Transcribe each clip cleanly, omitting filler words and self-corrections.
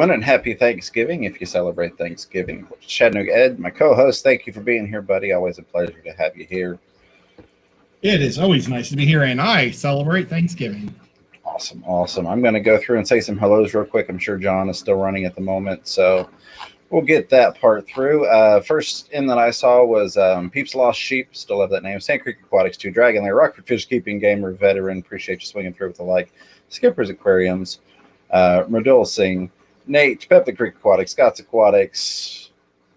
everyone, and happy Thanksgiving if you celebrate Thanksgiving. Chattanooga Ed, my co-host, thank you for being here, buddy. Always a pleasure to have you here. It is always nice to be here, and I celebrate Thanksgiving. Awesome. I'm going to go through and say some hellos real quick. I'm sure John is still running at the moment, so we'll get that part through. First in that I saw was Peeps Lost Sheep. Still love that name. Sand Creek Aquatics 2, Dragon Lair, Rockford Fish Keeping, Gamer, Veteran. Appreciate you swinging through with the like. Skippers Aquariums, Merdul Singh, Nate, Pepper Creek Aquatics, Scott's Aquatics.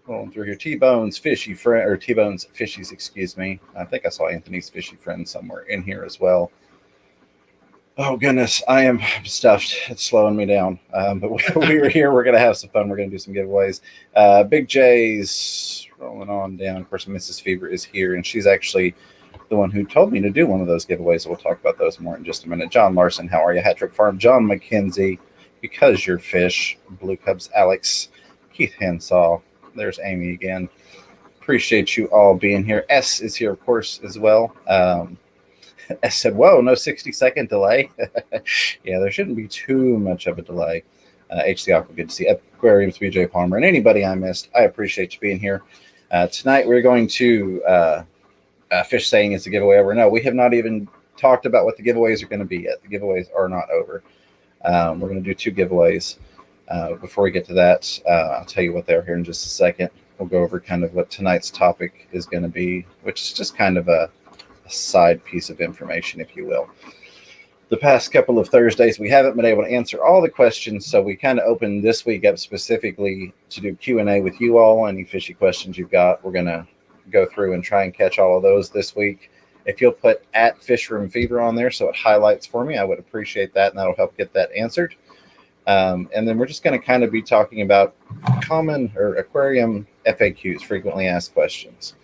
Rolling through here. T-Bones Fishy Friend, or T-Bones Fishies, excuse me. I think I saw Anthony's Fishy Friend somewhere in here as well. Oh, goodness. I am stuffed. It's slowing me down. But we were here. We're going to have some fun. We're going to do some giveaways. Big J's rolling on down. Of course, Mrs. Fever is here, and she's actually the one who told me to do one of those giveaways. We'll talk about those more in just a minute. John Larson, how are you? Hat Trick Farm, John McKenzie, Because You're Fish, Blue Cubs, Alex, Keith Hensaw. There's Amy again. Appreciate you all being here. S is here, of course, as well. S said, whoa, no 60-second delay. Yeah, there shouldn't be too much of a delay. HC Aqua, good to see. Aquariums, BJ Palmer, and anybody I missed, I appreciate you being here. Tonight we're going to Fish saying it's a giveaway over. No, we have not even talked about what the giveaways are going to be yet. The giveaways are not over. We're going to do 2 giveaways. Before we get to that, I'll tell you what they are here in just a second. We'll go over kind of what tonight's topic is going to be, which is just kind of a side piece of information, if you will. The past couple of Thursdays, we haven't been able to answer all the questions, so we kind of opened this week up specifically to do Q&A with you all. Any fishy questions you've got, we're going to go through and try and catch all of those this week. If you'll put at Fishroom Fever on there so it highlights for me, I would appreciate that, and that'll help get that answered. And then we're just going to kind of be talking about common or aquarium FAQs, frequently asked questions.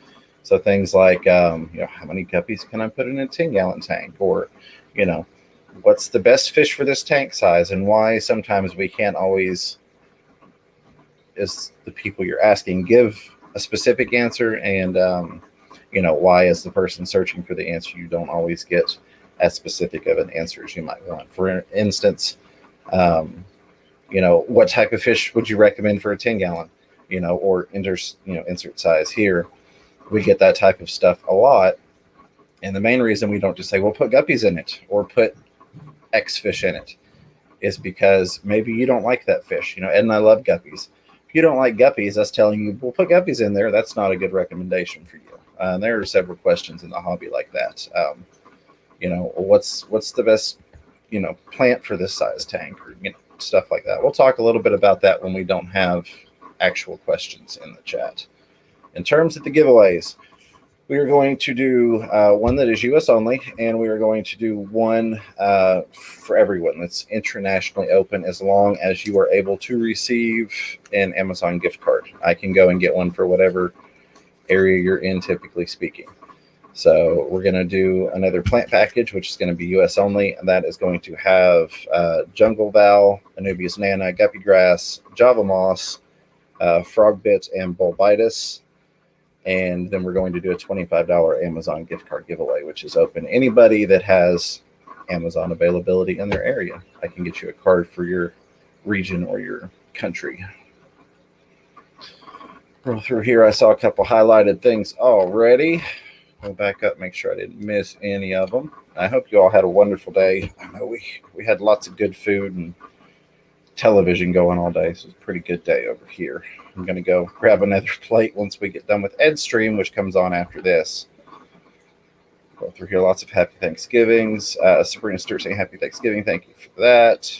So things like, how many guppies can I put in a 10-gallon tank? Or, what's the best fish for this tank size, and why sometimes we can't always, as the people you're asking, give a specific answer, and, why as the person searching for the answer, you don't always get as specific of an answer as you might want. For instance, what type of fish would you recommend for a 10-gallon, or insert size here. We get that type of stuff a lot. And the main reason we don't just say, well, put guppies in it or put X fish in it is because maybe you don't like that fish. Ed and I love guppies. If you don't like guppies, us telling you, we'll put guppies in there, that's not a good recommendation for you. And there are several questions in the hobby like that. What's the best, plant for this size tank, or, stuff like that. We'll talk a little bit about that when we don't have actual questions in the chat. In terms of the giveaways, we are going to do one that is US only, and we are going to do one for everyone that's internationally open, as long as you are able to receive an Amazon gift card. I can go and get one for whatever area you're in, typically speaking. So we're going to do another plant package, which is going to be US only, and that is going to have jungle val, Anubias nana, guppy grass, java moss, frog bits, and bulbitis. And then we're going to do a $25 Amazon gift card giveaway, which is open. Anybody that has Amazon availability in their area, I can get you a card for your region or your country. Roll through here. I saw a couple highlighted things already. Go back up, make sure I didn't miss any of them. I hope you all had a wonderful day. I know we had lots of good food and television going all day, so it's a pretty good day over here. I'm going to go grab another plate once we get done with Ed's stream, which comes on after this. Go through here, lots of happy Thanksgivings. Sabrina Stewart saying happy Thanksgiving. Thank you for that.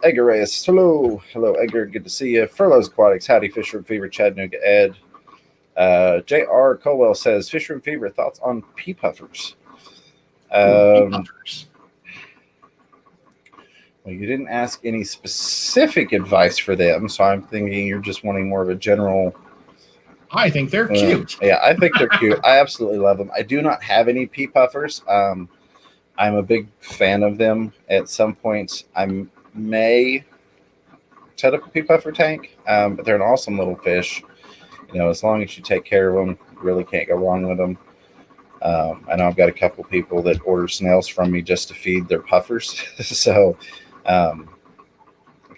Edgar Reyes, hello, Edgar, good to see you. Furloughs Aquatics, howdy, Fishroom Fever, Chattanooga Ed. J.R. Colwell says, Fishroom Fever, thoughts on pea puffers? Well, you didn't ask any specific advice for them, so I'm thinking you're just wanting more of a general. I think they're cute. Yeah, I think they're cute. I absolutely love them. I do not have any pea puffers. I'm a big fan of them. At some point, I may set up a pea puffer tank, but they're an awesome little fish. As long as you take care of them, you really can't go wrong with them. I know I've got a couple people that order snails from me just to feed their puffers. So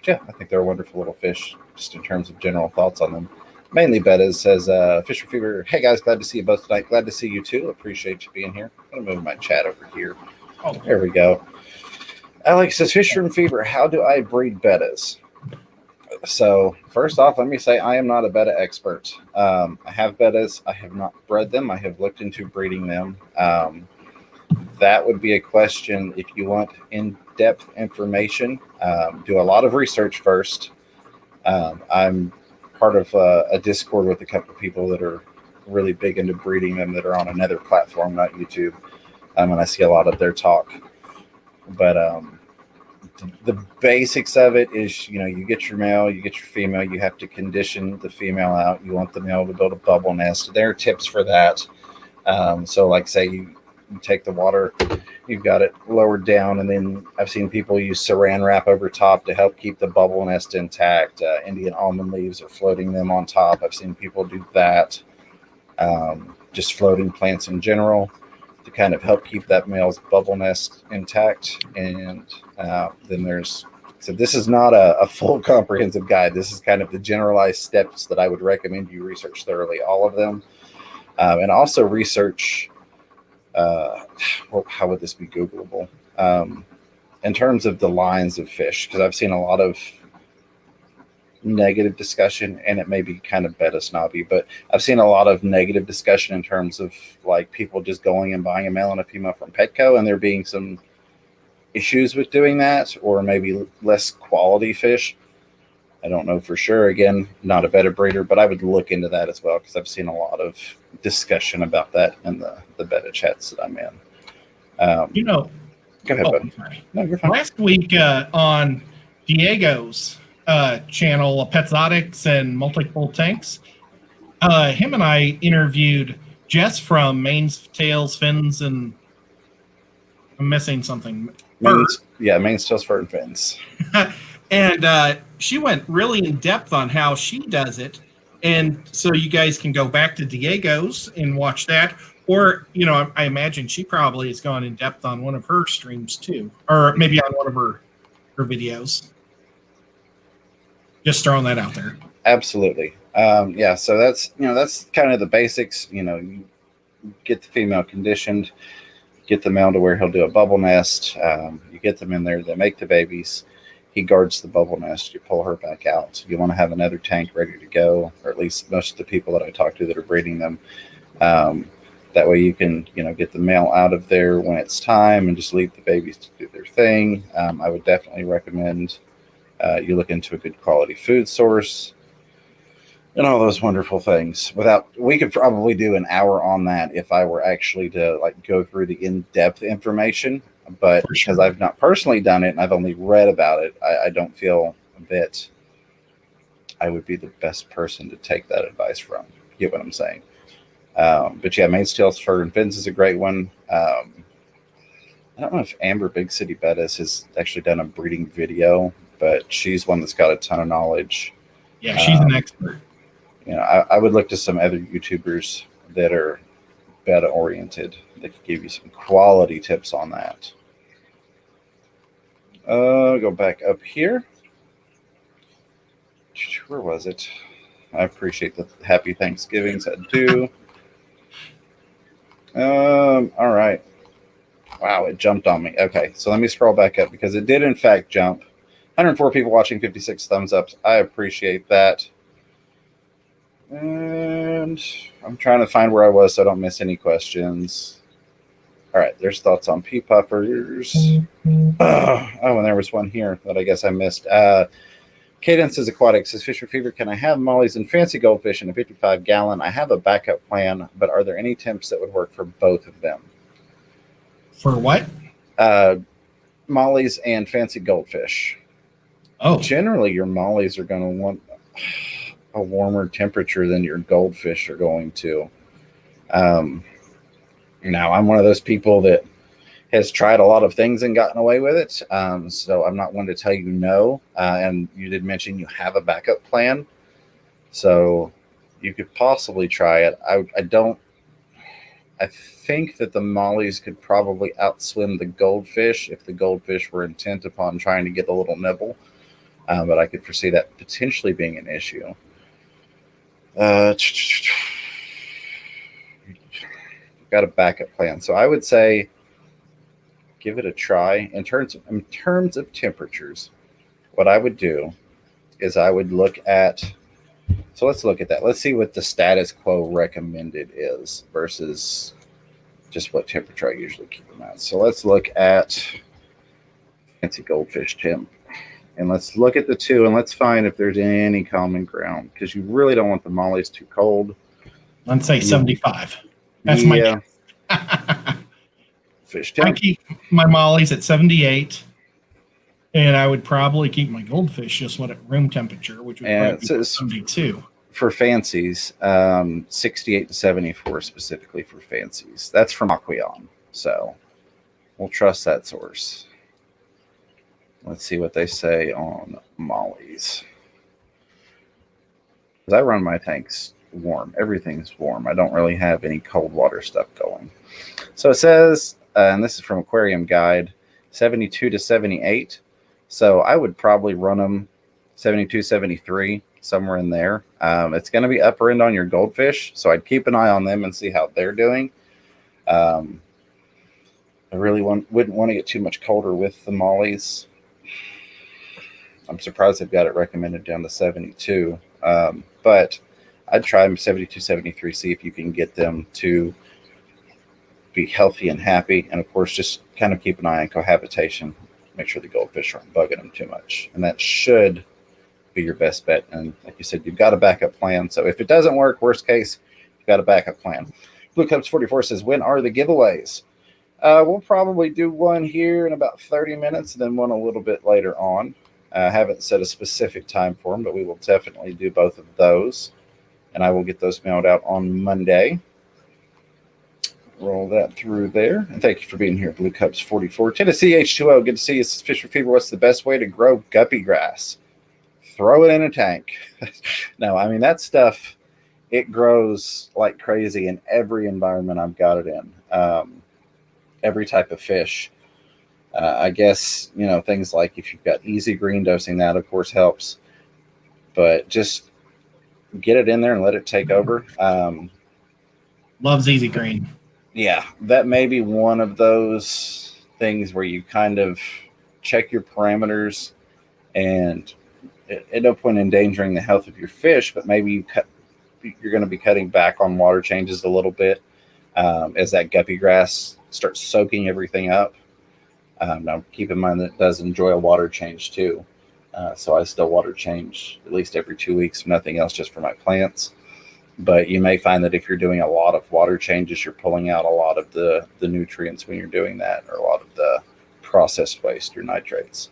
yeah, I think they're a wonderful little fish, just in terms of general thoughts on them. Mainly Betta says, Fisher Fever, hey guys, glad to see you both tonight. Glad to see you too. Appreciate you being here. I'm going to move my chat over here. Oh, there we go. Alex says, Fisher and Fever, how do I breed bettas? So first off, let me say I am not a betta expert. I have bettas. I have not bred them. I have looked into breeding them. That would be a question if you want in-depth information. Do a lot of research first. I'm part of a Discord with a couple of people that are really big into breeding them that are on another platform, not YouTube. And I see a lot of their talk. But the basics of it is, you get your male, you get your female, you have to condition the female out. You want the male to build a bubble nest. There are tips for that. So like say you take the water, you've got it lowered down, and then I've seen people use saran wrap over top to help keep the bubble nest intact. Indian almond leaves or floating them on top. I've seen people do that. Just floating plants in general to kind of help keep that male's bubble nest intact. And then so this is not a full comprehensive guide. This is kind of the generalized steps that I would recommend you research thoroughly, all of them. And also research, how would this be Googleable? In terms of the lines of fish, because I've seen a lot of negative discussion, and it may be kind of betta snobby, but I've seen a lot of negative discussion in terms of like people just going and buying a male and a female from Petco, and there being some issues with doing that, or maybe less quality fish. I don't know for sure. Again, not a betta breeder, but I would look into that as well, because I've seen a lot of discussion about that in the betta chats that I'm in. Go ahead, buddy. No, you're fine. Last week on Diego's channel, Petzotics and Multiple Tanks, him and I interviewed Jess from Mains, Tails, Fins, and I'm missing something. Mains, Tails, Fur, and Fins. And she went really in depth on how she does it. And so you guys can go back to Diego's and watch that. Or, I imagine she probably has gone in depth on one of her streams too. Or maybe on one of her videos. Just throwing that out there. Absolutely. So that's kind of the basics. You get the female conditioned, get the male to where he'll do a bubble nest. You get them in there, they make the babies. He guards the bubble nest. You pull her back out. You want to have another tank ready to go, or at least most of the people that I talk to that are breeding them. That way you can, get the male out of there when it's time and just leave the babies to do their thing. I would definitely recommend you look into a good quality food source and all those wonderful things. We could probably do an hour on that if I were actually to go through the in-depth information. But because I've not personally done it and I've only read about it, I don't feel that I would be the best person to take that advice from. You get what I'm saying? But yeah, Mains, Tails, Fur, and Fins is a great one. I don't know if Amber Big City Bettis has actually done a breeding video, but she's one that's got a ton of knowledge. Yeah, she's an expert. I would look to some other YouTubers that are betta oriented that could give you some quality tips on that. Go back up here. Where was it? I appreciate the happy Thanksgivings. I do. All right. Wow, it jumped on me. Okay, so let me scroll back up because it did in fact jump. 104 people watching, 56 thumbs up. I appreciate that. And I'm trying to find where I was so I don't miss any questions. All right, there's thoughts on pea puffers. And there was one here that I guess I missed. Cadence is Aquatics says, Fisher Fever, can I have mollies and fancy goldfish in a 55-gallon? I have a backup plan, but are there any temps that would work for both of them? For what? Mollies and fancy goldfish. Oh. Generally, your mollies are going to want a warmer temperature than your goldfish are going to. Now, I'm one of those people that has tried a lot of things and gotten away with it. So I'm not one to tell you no. And you did mention you have a backup plan. So you could possibly try it. I think that the mollies could probably outswim the goldfish if the goldfish were intent upon trying to get a little nibble. but I could foresee that potentially being an issue. Got a backup plan. So I would say give it a try. In terms of temperatures, what I would do is I would look at, so let's look at that. Let's see what the status quo recommended is versus just what temperature I usually keep them at. So let's look at fancy goldfish temp. And let's look at the two and let's find if there's any common ground, because you really don't want the mollies too cold. Let's say 75. That's my fish temp. I keep my mollies at 78. And I would probably keep my goldfish just at room temperature, which would probably be 72. For fancies, 68 to 74 specifically for fancies. That's from Aquarium. So we'll trust that source. Let's see what they say on mollies. Because I run my tanks warm. Everything's warm. I don't really have any cold water stuff going. So it says, and this is from Aquarium Guide, 72 to 78. So I would probably run them 72, 73, somewhere in there. It's going to be upper end on your goldfish, so I'd keep an eye on them and see how they're doing. I really wouldn't want to get too much colder with the mollies. I'm surprised they've got it recommended down to 72. But I'd try them 72, 73, see if you can get them to be healthy and happy. And, of course, just kind of keep an eye on cohabitation. Make sure the goldfish aren't bugging them too much. And that should be your best bet. And like you said, you've got a backup plan. So if it doesn't work, worst case, you've got a backup plan. Blue Cups 44 says, when are the giveaways? We'll probably do one here in about 30 minutes and then one a little bit later on. I haven't set a specific time for them, but we will definitely do both of those. And I will get those mailed out on Monday. Roll that through there. And thank you for being here, Blue Cups 44. Tennessee H2O, good to see you. Fisher Fever, what's the best way to grow guppy grass? Throw it in a tank. No, I mean, that stuff, it grows like crazy in every environment I've got it in. Every type of fish. I guess, things like if you've got easy green dosing, that of course helps. But just get it in there and let it take over. Loves easy green. Yeah, that may be one of those things where you kind of check your parameters, and at no point endangering the health of your fish, but maybe you're going to be cutting back on water changes a little bit as that guppy grass starts soaking everything up. Now, keep in mind that it does enjoy a water change too. So I still water change at least every 2 weeks, if nothing else, just for my plants. But you may find that if you're doing a lot of water changes, you're pulling out a lot of the nutrients when you're doing that, or a lot of the processed waste or nitrates.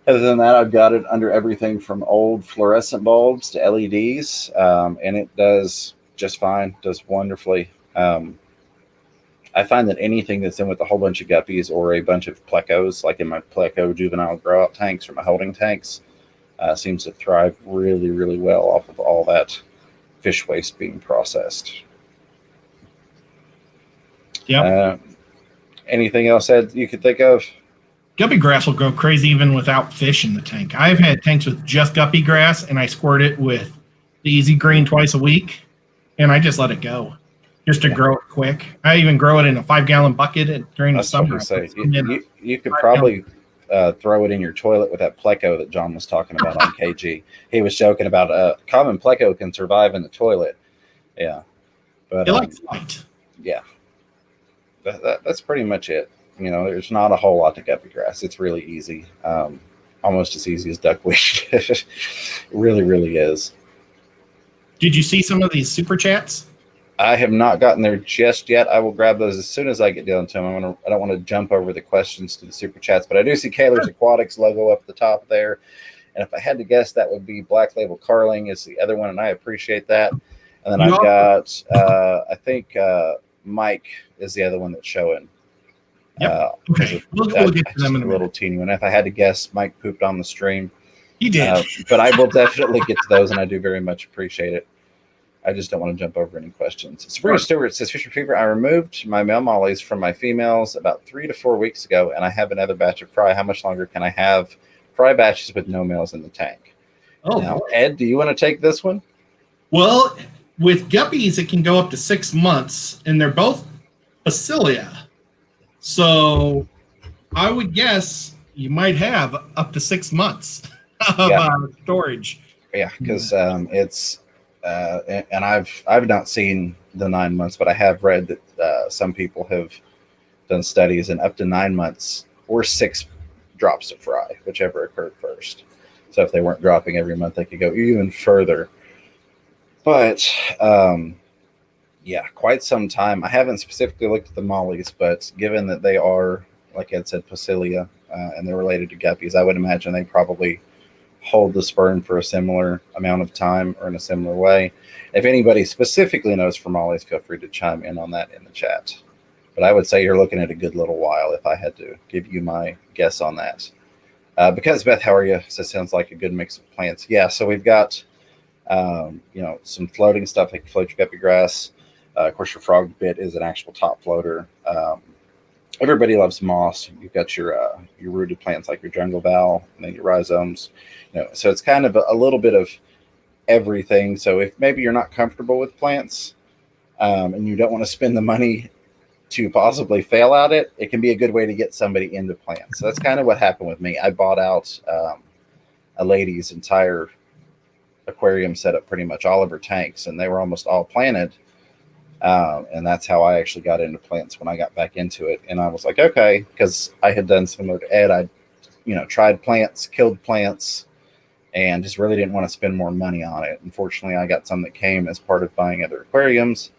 Other than that, I've got it under everything from old fluorescent bulbs to LEDs, and it does just fine, does wonderfully. I find that anything that's in with a whole bunch of guppies or a bunch of plecos, like in my pleco juvenile grow-out tanks or my holding tanks, seems to thrive really, really well off of all that fish waste being processed. Yeah. Anything else, Ed, you could think of? Guppy grass will go crazy even without fish in the tank. I've had tanks with just guppy grass, and I squirt it with the easy green twice a week, and I just let it go just to grow it quick. I even grow it in a 5-gallon bucket during the summer. You could probably throw it in your toilet with that pleco that John was talking about on KG. He was joking about common pleco can survive in the toilet. Yeah. But it likes light. Yeah. That's pretty much it. There's not a whole lot to guppy grass. It's really easy. Almost as easy as duckweed. It really, really is. Did you see some of these super chats? I have not gotten there just yet. I will grab those as soon as I get down to them. I don't want to jump over the questions to the super chats, but I do see Kaler's Aquatics logo up at the top there. And if I had to guess, that would be Black Label Carling is the other one, and I appreciate that. And then I've got, I think Mike is the other one that's showing. Yep. Okay. We'll get to them in a little teeny one. If I had to guess, Mike pooped on the stream. He did. But I will definitely get to those, and I do very much appreciate it. I just don't want to jump over any questions. Sabrina Stewart says, Fisher Fever, I removed my male mollies from my females about 3 to 4 weeks ago, and I have another batch of fry. How much longer can I have fry batches with no males in the tank. Oh, now, Ed, do you want to take this one? Well, with guppies, it can go up to 6 months, and they're both Basilia. So I would guess you might have up to 6 months of storage. Yeah, because it's and I've not seen the 9 months, but I have read that some people have done studies, and up to 9 months or 6 drops of fry, whichever occurred first. So if they weren't dropping every month, they could go even further. But yeah, quite some time. I haven't specifically looked at the mollies, but given that they are, like Ed said, Basilia, and they're related to guppies, I would imagine they probably hold the sperm for a similar amount of time or in a similar way. If anybody specifically knows for mollies, feel free to chime in on that in the chat. But I would say you're looking at a good little while if I had to give you my guess on that. Because Beth, how are you? So it sounds like a good mix of plants. Yeah, so we've got some floating stuff like float your guppy grass. Of course, your frog bit is an actual top floater. Everybody loves moss. You've got your rooted plants like your jungle val, and then your rhizomes. So it's kind of a little bit of everything. So if maybe you're not comfortable with plants and you don't want to spend the money to possibly fail at it, it can be a good way to get somebody into plants. So that's kind of what happened with me. I bought out a lady's entire aquarium setup, pretty much all of her tanks, and they were almost all planted. And that's how I actually got into plants when I got back into it. And I was like, okay, because I had done similar to Ed. I, tried plants, killed plants, and just really didn't want to spend more money on it. Unfortunately, I got some that came as part of buying other aquariums,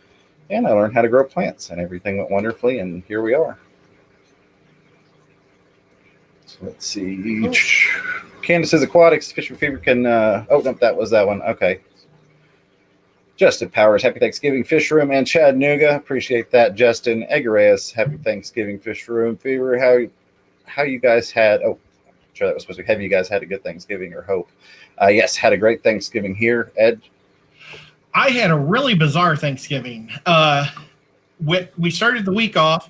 and I learned how to grow plants, and everything went wonderfully, and here we are. So let's see. Candace's Aquatics, Fisher Fever can, oh, no, that was that one. Okay. Justin Powers, happy Thanksgiving, Fish Room, and Chad Nuga. Appreciate that, Justin. Egareas, happy Thanksgiving, Fish Room. Fever, how you guys had, oh, I'm sure that was supposed to be, have you guys had a good Thanksgiving or hope? Yes, had a great Thanksgiving here. Ed? I had a really bizarre Thanksgiving. We started the week off.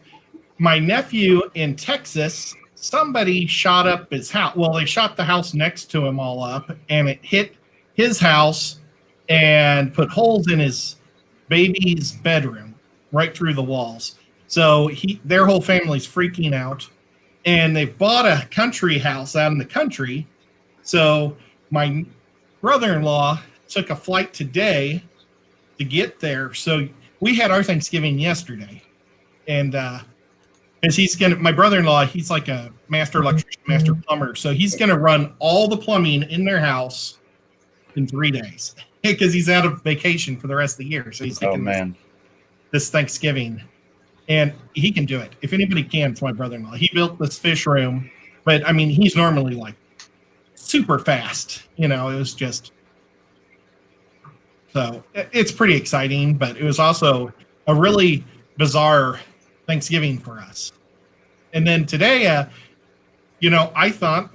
My nephew in Texas, somebody shot up his house. Well, they shot the house next to him all up, and it hit his house and put holes in his baby's bedroom right through the walls. So their whole family's freaking out, and they've bought a country house out in the country. So my brother-in-law took a flight today to get there. So we had our Thanksgiving yesterday, and as my brother-in-law, he's like a master electrician, master plumber. So he's going to run all the plumbing in their house in 3 days because he's out of vacation for the rest of the year. So he's taking this Thanksgiving, and he can do it. If anybody can, it's my brother-in-law. He built this fish room, but I mean, he's normally like super fast. It was just, so it's pretty exciting, but it was also a really bizarre Thanksgiving for us. And then today, I thought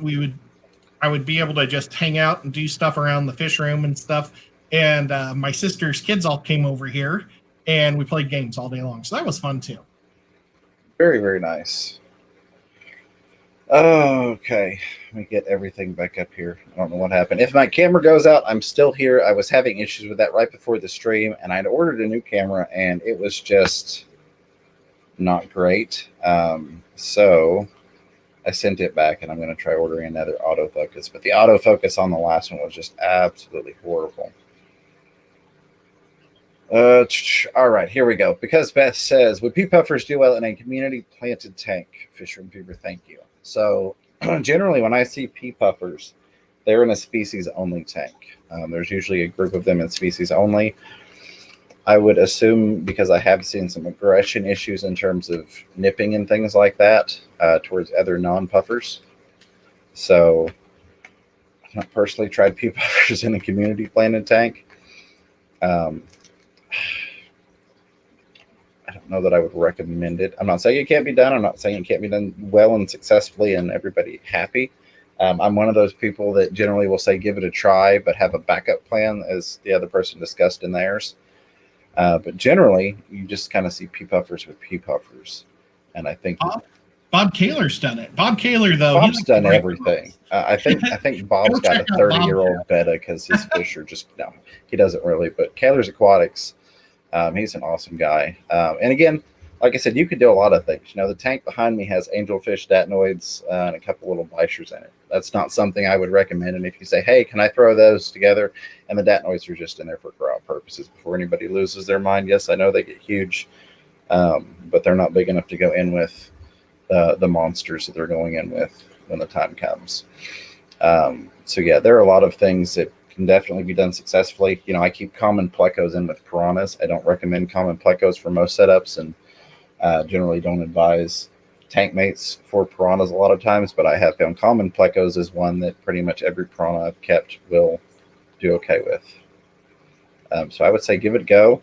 I would be able to just hang out and do stuff around the fish room and stuff. And my sister's kids all came over here, and we played games all day long. So that was fun too. Very, very nice. Okay, let me get everything back up here. I don't know what happened. If my camera goes out, I'm still here. I was having issues with that right before the stream, and I'd ordered a new camera, and it was just not great. So I sent it back, and I'm going to try ordering another autofocus. But the autofocus on the last one was just absolutely horrible. All right, here we go. Because Beth says, would pea puffers do well in a community planted tank? Fisherman Fever, thank you. So generally, when I see pea puffers, they're in a species only tank. There's usually a group of them in species only. I would assume, because I have seen some aggression issues in terms of nipping and things like that towards other non-puffers. So I've not personally tried pea puffers in a community planted tank. I don't know that I would recommend it. I'm not saying it can't be done. I'm not saying it can't be done well and successfully and everybody happy. I'm one of those people that generally will say give it a try, but have a backup plan, as the other person discussed in theirs. But generally, you just kind of see pea puffers with pea puffers. And I think Bob Kaler's done it. Bob Kaler, though, Bob's done everything. I think Bob's got a check out 30-year-old Betta because his fish are just no, he doesn't really. But Kaler's Aquatics, he's an awesome guy. And again, like I said, you could do a lot of things. You know, the tank behind me has angelfish, datinoids, and a couple little bichers in it. That's not something I would recommend. And if you say, hey, can I throw those together? And the datinoids are just in there for grow purposes before anybody loses their mind. Yes, I know they get huge, but they're not big enough to go in with the monsters that they're going in with when the time comes. So yeah, there are a lot of things that can definitely be done successfully. You know, I keep common plecos in with piranhas. I don't recommend common plecos for most setups, and generally don't advise tank mates for piranhas a lot of times, but I have found common plecos is one that pretty much every piranha I've kept will do okay with. So I would say give it a go.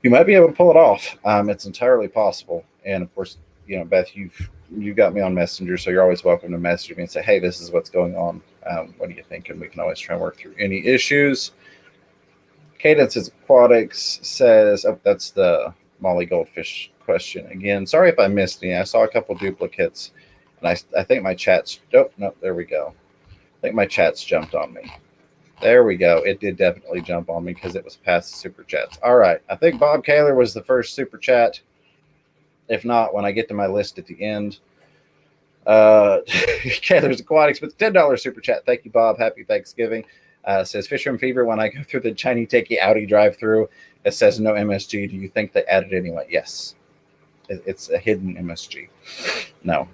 You might be able to pull it off. It's entirely possible. And of course, you know, Beth, you've got me on Messenger, so you're always welcome to message me and say, hey, this is what's going on. What do you think? And we can always try and work through any issues. Cadence's Aquatics says, oh, that's the Molly Goldfish question again. Sorry if I missed any. I saw a couple duplicates, and I think my chat's, oh, no, there we go. I think my chat's jumped on me. There we go. It did definitely jump on me because it was past the super chats. All right. I think Bob Kaler was the first super chat. If not, when I get to my list at the end. Kaler's Aquatics with $10 super chat. Thank you, Bob. Happy Thanksgiving. Says Fisherman Fever, when I go through the Chinese Takey Audi drive-through, it says no MSG. Do you think they added anyway? Yes. It's a hidden MSG. No.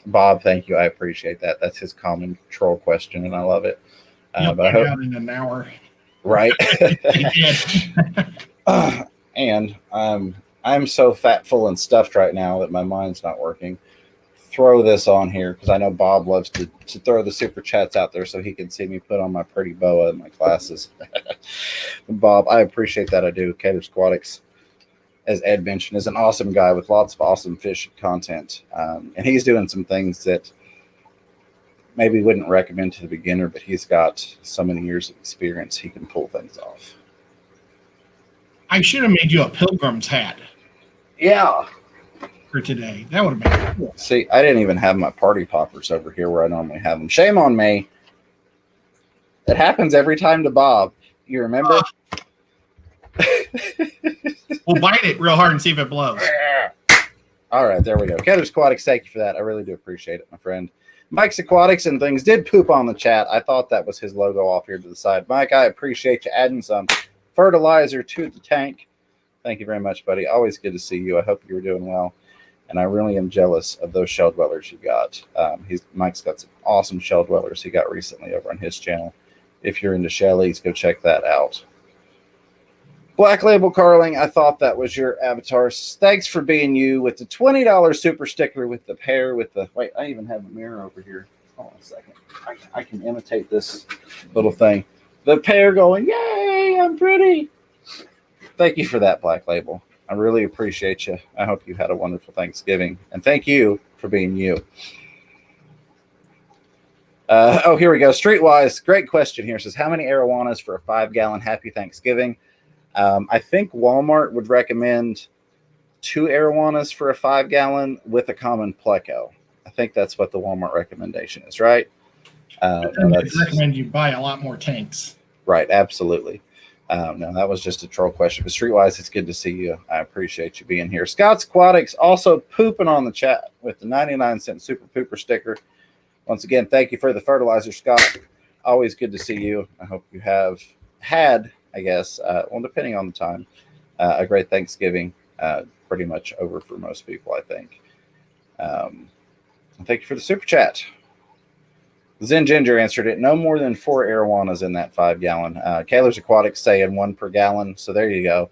Bob, thank you. I appreciate that. That's his common troll question, and I love it. But I hope out in an hour. Right. And I'm so fat, full, and stuffed right now that my mind's not working. Throw this on here because I know Bob loves to throw the super chats out there so he can see me put on my pretty boa in my classes. Bob, I appreciate that. I do. Cater's Aquatics, as Ed mentioned, is an awesome guy with lots of awesome fish content. And he's doing some things that maybe wouldn't recommend to the beginner, but he's got so many years of experience, he can pull things off. I should have made you a pilgrim's hat. Yeah. For today. That would have been cool. See, I didn't even have my party poppers over here where I normally have them. Shame on me. It happens every time to Bob. You remember? We'll bite it real hard and see if it blows. All right, there we go. Cater's Aquatics, thank you for that. I really do appreciate it, my friend. Mike's Aquatics and things did poop on the chat. I thought that was his logo off here to the side. Mike, I appreciate you adding some fertilizer to the tank. Thank you very much, buddy. Always good to see you. I hope you're doing well. And I really am jealous of those shell dwellers you got. Mike's got some awesome shell dwellers he got recently over on his channel. If you're into shellies, go check that out. Black Label Carling, I thought that was your avatar. Thanks for being you with the $20 super sticker with the pair with the... Wait, I even have a mirror over here. Hold on a second. I can imitate this little thing. The pair going, yay, I'm pretty. Thank you for that, Black Label. I really appreciate you. I hope you had a wonderful Thanksgiving. And thank you for being you. Oh, here we go. Streetwise, great question here. It says, how many arowanas for a 5-gallon Happy Thanksgiving? I think Walmart would recommend 2 arowanas for a 5-gallon with a common pleco. I think that's what the Walmart recommendation is, right? I recommend you buy a lot more tanks. Right, absolutely. No, that was just a troll question. But Streetwise, it's good to see you. I appreciate you being here. Scott's Aquatics also pooping on the chat with the 99-cent Super Pooper sticker. Once again, thank you for the fertilizer, Scott. Always good to see you. I hope you have had, I guess, well, depending on the time, a great Thanksgiving. Pretty much over for most people, I think. Thank you for the super chat. Zen Ginger answered it. No more than 4 arowanas in that 5-gallon. Kaler's Aquatics saying 1 per gallon. So there you go.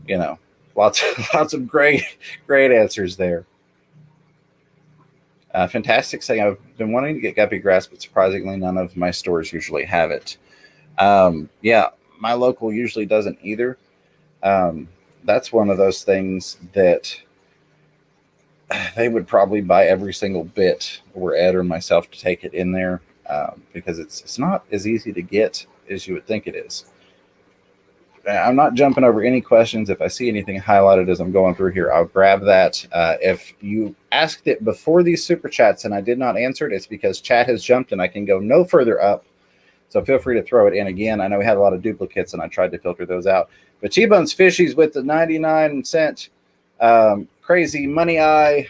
You know, lots of great answers there. Fantastic saying, I've been wanting to get guppy grass, but surprisingly, none of my stores usually have it. Yeah, my local usually doesn't either. That's one of those things that they would probably buy every single bit, or Ed or myself, to take it in there, because it's not as easy to get as you would think it is. I'm not jumping over any questions. If I see anything highlighted as I'm going through here, I'll grab that. If you asked it before these super chats and I did not answer it, it's because chat has jumped and I can go no further up. So feel free to throw it in again. I know we had a lot of duplicates and I tried to filter those out. But T-Bone's Fishies with the 99-cent crazy money eye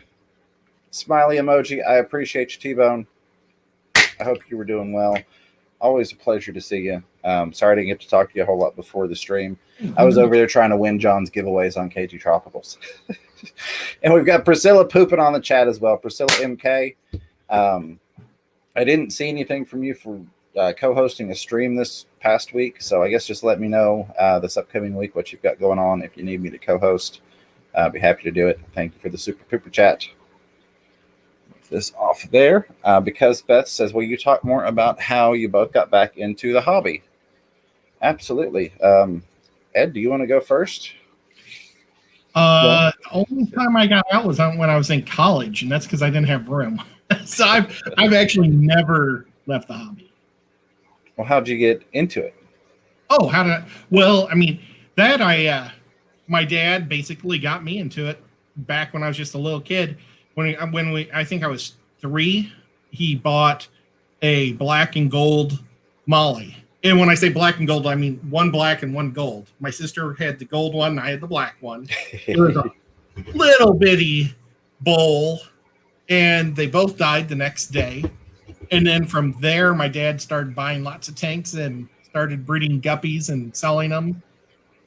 smiley emoji. I appreciate you, T-Bone. I hope you were doing well. Always a pleasure to see you. Sorry I didn't get to talk to you a whole lot before the stream. I was over there trying to win John's giveaways on KG Tropicals. And we've got Priscilla pooping on the chat as well. Priscilla MK. I didn't see anything from you for co-hosting a stream this past week, so I guess just let me know this upcoming week what you've got going on. If you need me to co-host, I'll be happy to do it. Thank you for the super pooper chat. This off there because Beth says, will you talk more about how you both got back into the hobby? Absolutely. Ed, do you want to go first? The only time I got out was when I was in college, and that's because I didn't have room. So I've actually never left the hobby. Well, how'd you get into it? Oh, how did I? Well, I mean, my dad basically got me into it back when I was just a little kid. I think I was 3, he bought a black and gold Molly. And when I say black and gold, I mean 1 black and 1 gold. My sister had the gold one, and I had the black one. It was a little bitty bowl, and they both died the next day. And then from there, my dad started buying lots of tanks and started breeding guppies and selling them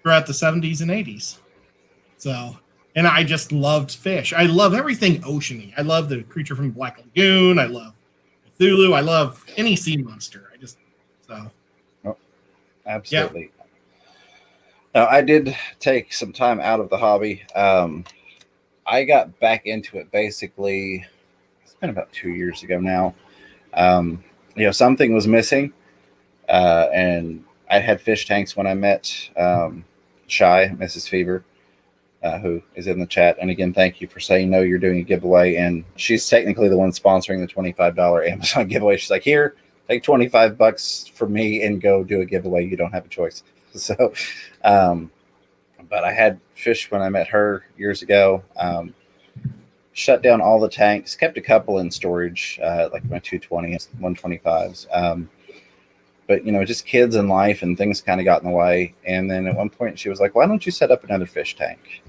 throughout the 70s and 80s. So... And I just loved fish. I love everything oceany. I love the creature from the Black Lagoon. I love Cthulhu. I love any sea monster. Absolutely. Yeah. Now, I did take some time out of the hobby. I got back into it basically, it's been about 2 years ago now. Something was missing. And I had fish tanks when I met Shy, Mrs. Fever. Who is in the chat. And again, thank you for saying no, you're doing a giveaway. And she's technically the one sponsoring the $25 Amazon giveaway. She's like, here, take $25 from me and go do a giveaway. You don't have a choice. So, but I had fish when I met her years ago. Shut down all the tanks, kept a couple in storage, like my 220s, 125s. But, just kids and life and things kind of got in the way. And then at one point she was like, why don't you set up another fish tank?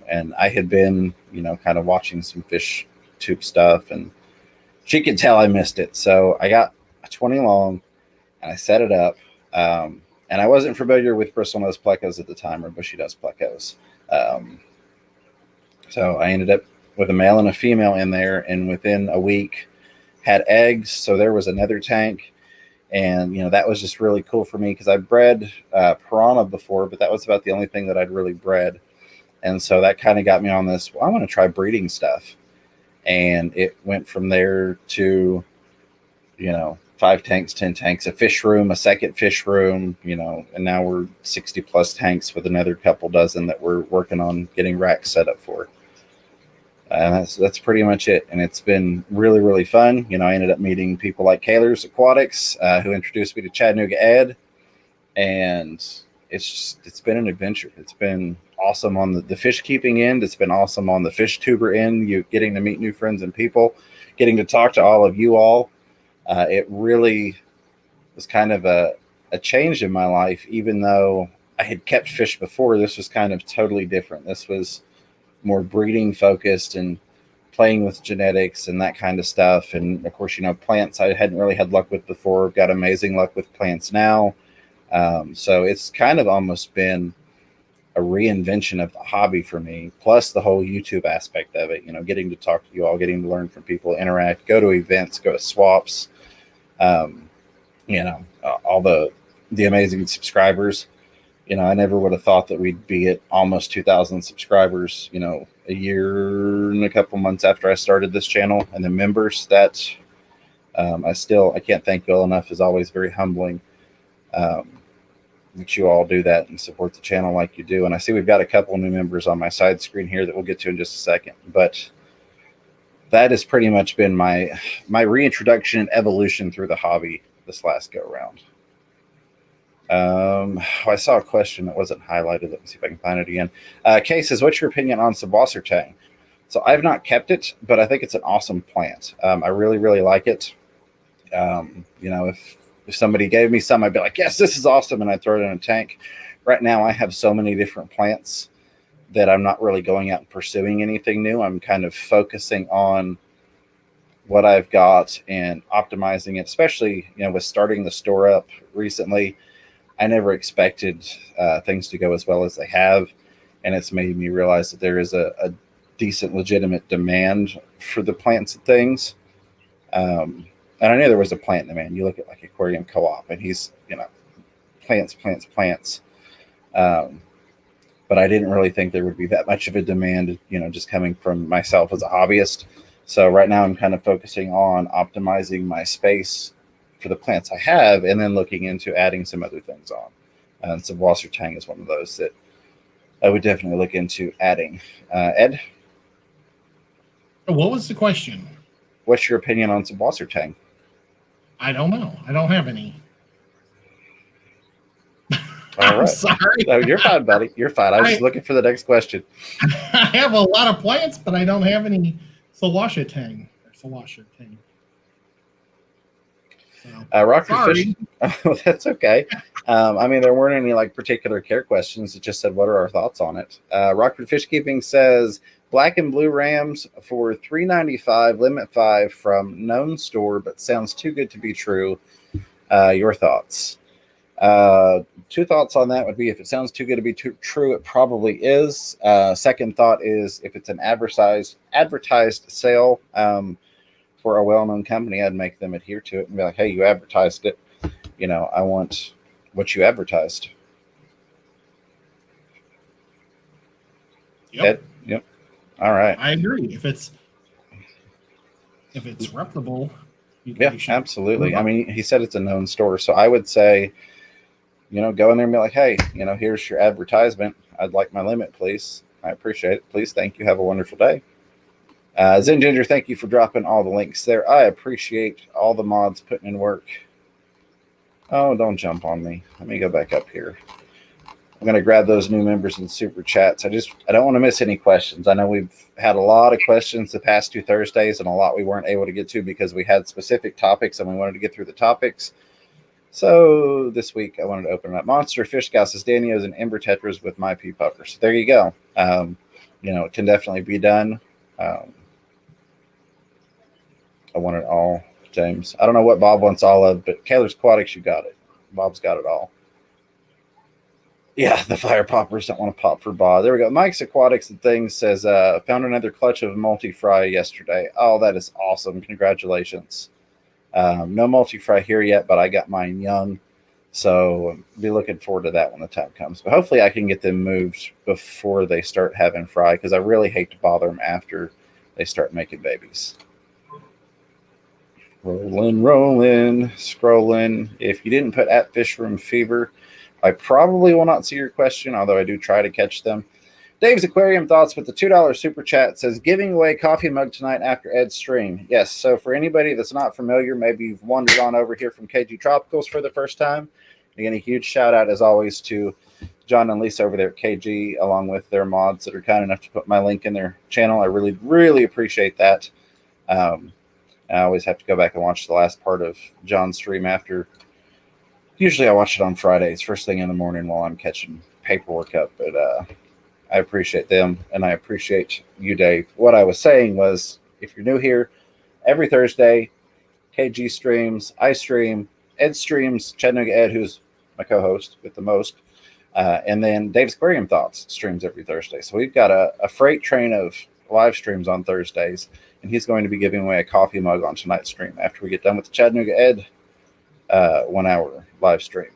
And I had been, kind of watching some fish tube stuff, and she could tell I missed it. So I got a 20 long and I set it up. And I wasn't familiar with bristlenose plecos at the time, or bushy nose plecos. So I ended up with a male and a female in there, and within a week had eggs. So there was another tank. And, that was just really cool for me because I bred piranha before, but that was about the only thing that I'd really bred. And so that kind of got me on this, I want to try breeding stuff. And it went from there to, 5 tanks, 10 tanks, a fish room, a second fish room, and now we're 60 plus tanks with another couple dozen that we're working on getting racks set up for. And that's pretty much it. And it's been really, really fun. I ended up meeting people like Kaler's Aquatics, who introduced me to Chattanooga Ed. And it's been an adventure. It's been awesome on the fish keeping end. It's been awesome on the fish tuber end. You getting to meet new friends and people, getting to talk to all of you all. It really was kind of a change in my life, even though I had kept fish before. This was kind of totally different. This was more breeding focused and playing with genetics and that kind of stuff. And of course, plants I hadn't really had luck with before. I've got amazing luck with plants now. So it's kind of almost been a reinvention of the hobby for me, plus the whole YouTube aspect of it, getting to talk to you all, getting to learn from people, interact, go to events, go to swaps, all the amazing subscribers. I never would have thought that we'd be at almost 2,000 subscribers, a year and a couple months after I started this channel. And the members that I can't thank you all enough, is always very humbling that you all do that and support the channel like you do. And I see we've got a couple new members on my side screen here that we'll get to in just a second. But that has pretty much been my reintroduction and evolution through the hobby this last go around. I saw a question that wasn't highlighted. Let me see if I can find it again. Kay says, what's your opinion on Subwassertang? So I've not kept it, but I think it's an awesome plant. I really, really like it. If somebody gave me some, I'd be like, yes, this is awesome. And I'd throw it in a tank. Right now, I have so many different plants that I'm not really going out and pursuing anything new. I'm kind of focusing on what I've got and optimizing it, especially, with starting the store up recently. I never expected things to go as well as they have. And it's made me realize that there is a decent, legitimate demand for the plants and things. And I knew there was a plant demand. You look at like Aquarium Co-op, and he's, plants. But I didn't really think there would be that much of a demand, just coming from myself as a hobbyist. So right now I'm kind of focusing on optimizing my space for the plants I have, and then looking into adding some other things on. And so Wassertang is one of those that I would definitely look into adding. Ed? What was the question? What's your opinion on some Wassertang? I don't know. I don't have any. All right. I'm sorry. No, you're fine, buddy. You're fine. I was just looking for the next question. I have a lot of plants, but I don't have any Subwassertang. Rockford Fish. Oh, that's okay. There weren't any particular care questions. It just said, what are our thoughts on it? Rockford Fish Keeping says, black and blue rams for $3.95, limit 5 from known store, but sounds too good to be true. Your thoughts? Two thoughts on that would be, if it sounds too good to be true, it probably is. Second thought is, if it's an advertised sale for a well-known company, I'd make them adhere to it and be like, hey, you advertised it. I want what you advertised. Yep. Ed? Yep. All right. I agree. If it's reputable. Yeah, absolutely. He said it's a known store, so I would say, go in there and be like, hey, here's your advertisement. I'd like my limit, please. I appreciate it. Please, thank you. Have a wonderful day. Zen Ginger, thank you for dropping all the links there. I appreciate all the mods putting in work. Oh, don't jump on me. Let me go back up here. I'm going to grab those new members and super chats. I don't want to miss any questions. I know we've had a lot of questions the past 2 Thursdays, and a lot we weren't able to get to because we had specific topics and we wanted to get through the topics. So this week I wanted to open up Monster Fish Gouses, Danios, and Ember Tetras with my pea puffers. So there you go. It can definitely be done. I want it all, James. I don't know what Bob wants all of, but Kaler's Aquatics, you got it. Bob's got it all. Yeah, the fire poppers don't want to pop for Bob. There we go. Mike's Aquatics and Things says, found another clutch of multi-fry yesterday. Oh, that is awesome. Congratulations. No multi-fry here yet, but I got mine young. So be looking forward to that when the time comes. But hopefully I can get them moved before they start having fry, because I really hate to bother them after they start making babies. Rolling, scrolling. If you didn't put at Fish Room Fever, I probably will not see your question, although I do try to catch them. Dave's Aquarium Thoughts with the $2 super chat says, giving away coffee mug tonight after Ed's stream. Yes, so for anybody that's not familiar, maybe you've wandered on over here from KG Tropicals for the first time. Again, a huge shout out as always to John and Lisa over there at KG, along with their mods that are kind enough to put my link in their channel. I really, really appreciate that. I always have to go back and watch the last part of John's stream after. Usually I watch it on Fridays, first thing in the morning while I'm catching paperwork up. But I appreciate them, and I appreciate you, Dave. What I was saying was, if you're new here, every Thursday, KG streams, I stream, Ed streams, Chattanooga Ed, who's my co-host with the most, and then Dave's Aquarium Thoughts streams every Thursday. So we've got a freight train of live streams on Thursdays, and he's going to be giving away a coffee mug on tonight's stream after we get done with the Chattanooga Ed 1 hour live stream.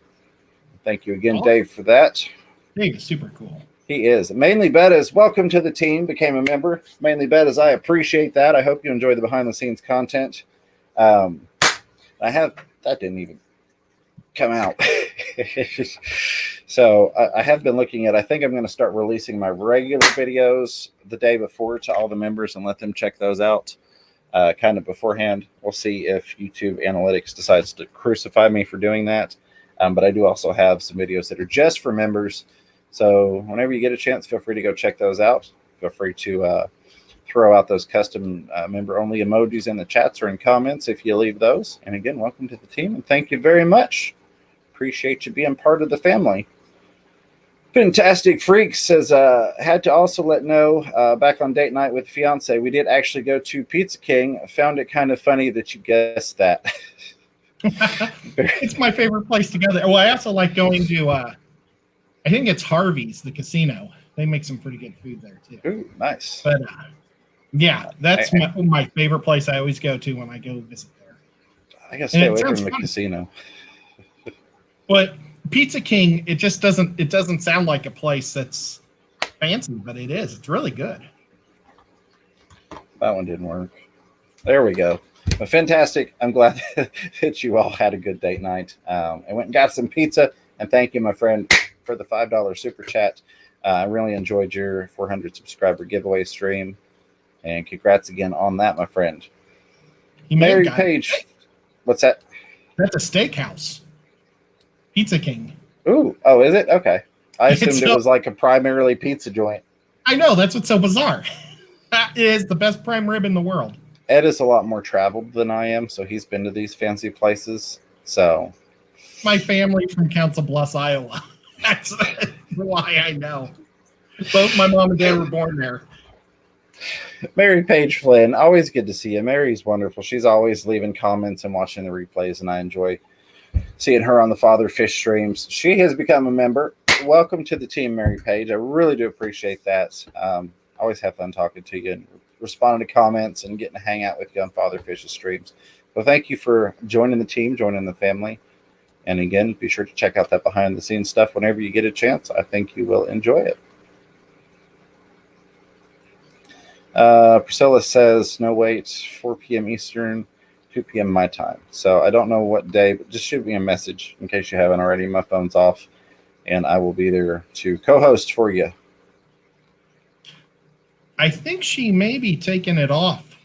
Thank you again, Dave, for that. Dave is super cool. He is. Mainly Betta's, welcome to the team, became a member. Mainly Betta's, I appreciate that. I hope you enjoy the behind-the-scenes content. That didn't even come out. So I have been looking at, I think I'm going to start releasing my regular videos the day before to all the members and let them check those out kind of beforehand. We'll see if YouTube Analytics decides to crucify me for doing that. But I do also have some videos that are just for members. So whenever you get a chance, feel free to go check those out. Feel free to throw out those custom member-only emojis in the chats or in comments if you leave those. And again, welcome to the team, and thank you very much. Appreciate you being part of the family. Fantastic Freak says, had to also let know back on date night with fiance, we did actually go to Pizza King. Found it kind of funny that you guessed that. It's my favorite place to go there. Well, I also like going to, I think it's Harvey's, the casino. They make some pretty good food there too. Ooh, nice. But yeah, that's my favorite place I always go to when I go visit there. I gotta stay away from the casino. But Pizza King, it doesn't sound like a place that's fancy, but it is. It's really good. That one didn't work. There we go. But fantastic. I'm glad that you all had a good date night. I went and got some pizza, and thank you, my friend, for the $5 super chat. I really enjoyed your 400 subscriber giveaway stream, and congrats again on that, my friend. Mary Page. What's that? That's a steakhouse. Pizza King. Ooh, oh, is it? Okay. I assumed it was like a primarily pizza joint. I know, that's what's so bizarre. That is the best prime rib in the world. Ed is a lot more traveled than I am, so he's been to these fancy places. So, my family from Council Bluffs, Iowa. That's why I know. Both my mom and dad were born there. Mary Page Flynn, always good to see you. Mary's wonderful. She's always leaving comments and watching the replays, and I enjoy seeing her on the Father Fish streams. She has become a member. Welcome to the team, Mary Page. I really do appreciate that. Always have fun talking to you and responding to comments and getting to hang out with you on Father Fish's streams. Well, thank you for joining the team, joining the family. And again, be sure to check out that behind the scenes stuff whenever you get a chance. I think you will enjoy it. Priscilla says, no wait, 4 p.m. Eastern, 2 p.m. my time. So I don't know what day, but just shoot me a message in case you haven't already. My phone's off, and I will be there to co-host for you. I think she may be taking it off.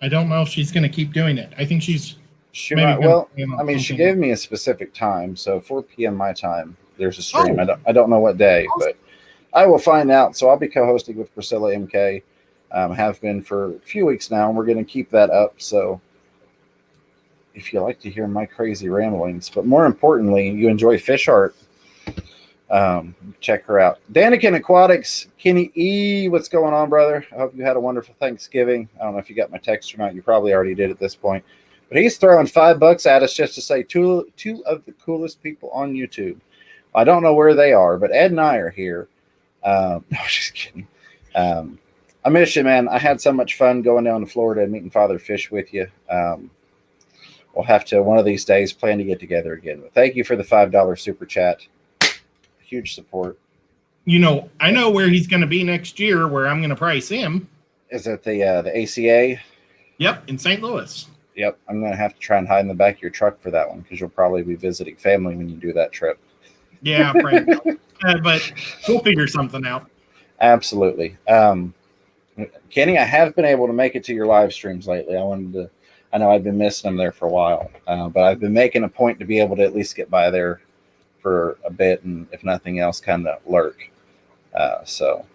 I don't know if she's going to keep doing it. I think she might. Well, I mean, she gave me a specific time, so 4 p.m. my time. There's a stream. I don't know what day, but I will find out. So I'll be co-hosting with Priscilla MK. Have been for a few weeks now, and we're going to keep that up. So if you like to hear my crazy ramblings, but more importantly, you enjoy fish art, check her out. Danikin Aquatics, Kenny E, what's going on, brother? I hope you had a wonderful Thanksgiving. I don't know if you got my text or not. You probably already did at this point. But he's throwing $5 at us just to say two of the coolest people on YouTube. I don't know where they are, but Ed and I are here. No, just kidding. I miss you, man. I had so much fun going down to Florida and meeting Father Fish with you. We'll have to, one of these days, plan to get together again. But thank you for the $5 super chat. Huge support. You know, I know where he's going to be next year, where I'm going to price him. Is it the ACA? Yep, in St. Louis. Yep, I'm going to have to try and hide in the back of your truck for that one because you'll probably be visiting family when you do that trip. Yeah, but we'll figure something out. Absolutely. Kenny, I have been able to make it to your live streams lately. I know I've been missing them there for a while, but I've been making a point to be able to at least get by there for a bit, and if nothing else, kind of lurk. So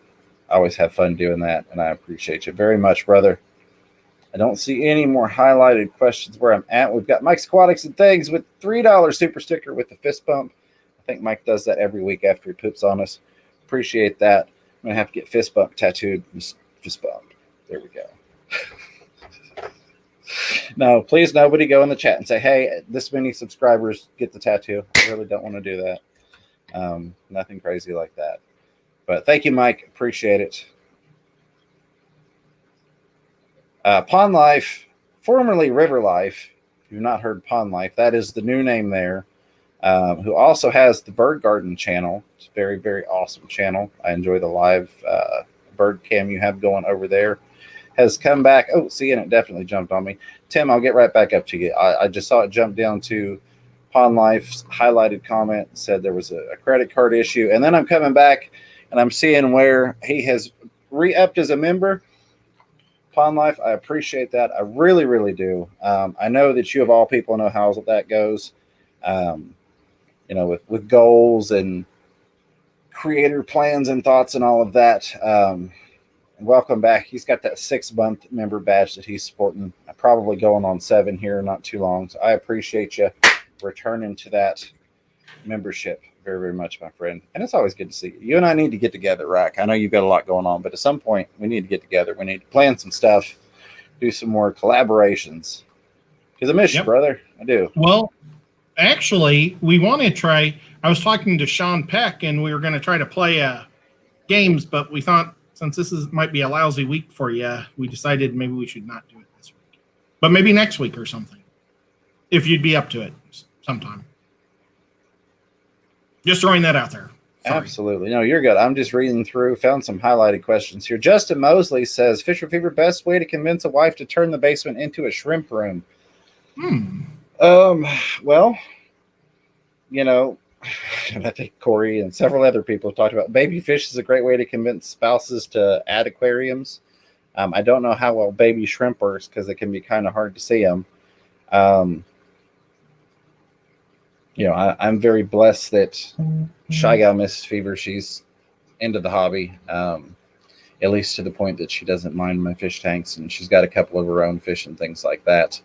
I always have fun doing that, and I appreciate you very much, brother. I don't see any more highlighted questions where I'm at. We've got Mike's Aquatics and Things with $3 super sticker with the fist bump. I think Mike does that every week after he poops on us. Appreciate that. I'm going to have to get fist bump tattooed. Fist bump. There we go. No, please nobody go in the chat and say, hey, this many subscribers get the tattoo. I really don't want to do that. Nothing crazy like that. But thank you, Mike. Appreciate it. Pond Life, formerly River Life. If you've not heard Pond Life, that is the new name there. Who also has the Bird Garden channel. It's a very, very awesome channel. I enjoy the live bird cam you have going over there. Has come back. Oh, see, and it definitely jumped on me. Tim, I'll get right back up to you. I just saw it jump down to Pond Life's highlighted comment, said there was a credit card issue. And then I'm coming back, and I'm seeing where he has re-upped as a member. Pond Life, I appreciate that. I really, really do. I know that you, of all people, know how that goes. you know, with goals and creator plans and thoughts and all of that. Welcome back. He's got that 6-month member badge that he's sporting. Probably going on 7 here, not too long. So I appreciate you returning to that membership very, very much, my friend. And it's always good to see you. You and I need to get together, Rack. I know you've got a lot going on, but at some point we need to get together. We need to plan some stuff, do some more collaborations. Because I miss you, brother. I do. Well, actually, we want to try. I was talking to Sean Peck, and we were going to try to play games, but we thought since might be a lousy week for you, we decided maybe we should not do it this week. But maybe next week or something, if you'd be up to it sometime. Just throwing that out there. Sorry. Absolutely. No, you're good. I'm just reading through, found some highlighted questions here. Justin Mosley says, Fisher Fever, best way to convince a wife to turn the basement into a shrimp room. Well, you know, I think Corey and several other people have talked about baby fish is a great way to convince spouses to add aquariums. I don't know how well baby shrimp works because it can be kind of hard to see them. You know, I'm very blessed that Shy Gal Mrs. Fever, she's into the hobby, at least to the point that she doesn't mind my fish tanks, and she's got a couple of her own fish and things like that.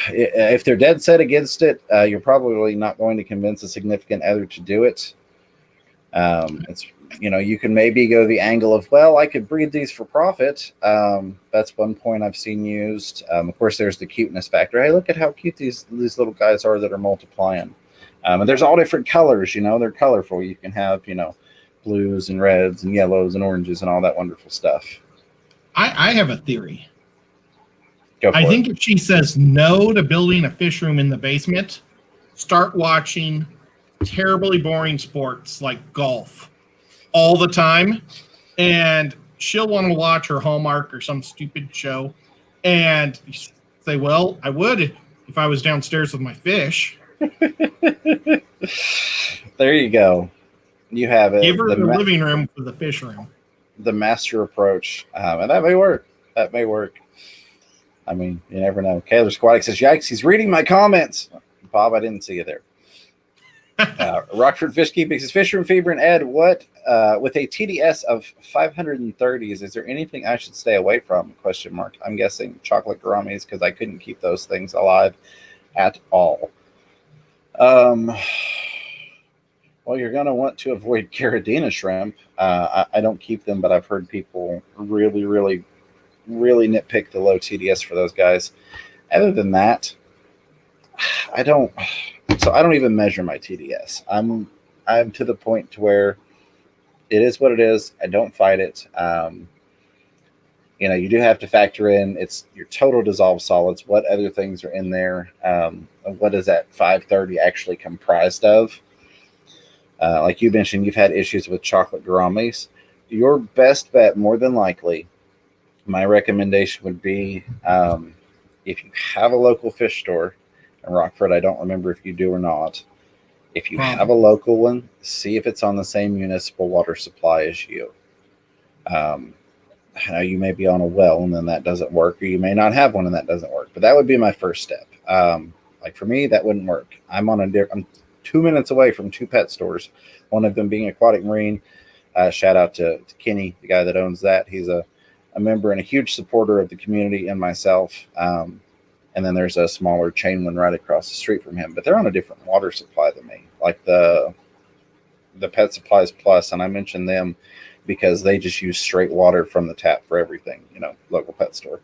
If they're dead set against it, you're probably not going to convince a significant other to do it. It's, you know, you can maybe go the angle of, well, I could breed these for profit. That's one point I've seen used. Of course, there's the cuteness factor. Hey, look at how cute these little guys are that are multiplying. And there's all different colors, you know, they're colorful. You can have, you know, blues and reds and yellows and oranges and all that wonderful stuff. I have a theory. I think if she says no to building a fish room in the basement, start watching terribly boring sports like golf all the time, and she'll want to watch her Hallmark or some stupid show and say, well, I would if I was downstairs with my fish. There you go. You have it. Give her the living room for the fish room. The master approach. And that may work. That may work. I mean, you never know. Kaylor Squattic says, yikes, he's reading my comments. Bob, I didn't see you there. Rockford Fish Keeping says, Fish Room Fever and Ed, what with a TDS of 530s, is there anything I should stay away from? Question mark. I'm guessing chocolate gouramis because I couldn't keep those things alive at all. Well, you're going to want to avoid Caridina shrimp. I don't keep them, but I've heard people really nitpick the low TDS for those guys. Other than that, I don't even measure my TDS. I'm to the point to where it is what it is. I don't fight it. You know, you do have to factor in it's your total dissolved solids. What other things are in there? What is that 530 actually comprised of? Like you mentioned, you've had issues with chocolate gouramis. Your best bet, more than likely, my recommendation would be if you have a local fish store in Rockford, I don't remember if you do or not. If you have a local one, see if it's on the same municipal water supply as you. Now you may be on a well and then that doesn't work, or you may not have one and that doesn't work. But that would be my first step. Like for me, that wouldn't work. I'm 2 minutes away from 2 pet stores, one of them being Aquatic Marine. Shout out to Kenny, the guy that owns that. He's a member and a huge supporter of the community and myself. And then there's a smaller chain one right across the street from him, but they're on a different water supply than me, like the Pet Supplies Plus. And I mentioned them because they just use straight water from the tap for everything, you know, local pet store.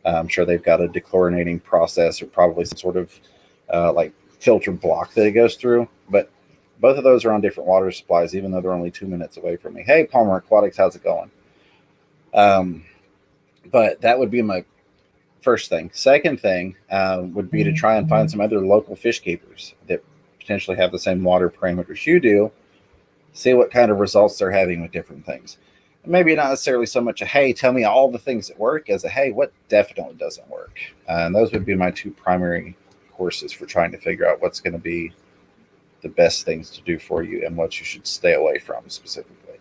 I'm sure they've got a dechlorinating process or probably some sort of like filter block that it goes through. But both of those are on different water supplies, even though they're only 2 minutes away from me. Hey, Palmer Aquatics, how's it going? But that would be my first thing. Second thing would be to try and find some other local fish keepers that potentially have the same water parameters you do. See what kind of results they're having with different things. And maybe not necessarily so much a, hey, tell me all the things that work, as a, hey, what definitely doesn't work. And those would be my 2 primary courses for trying to figure out what's going to be the best things to do for you and what you should stay away from specifically.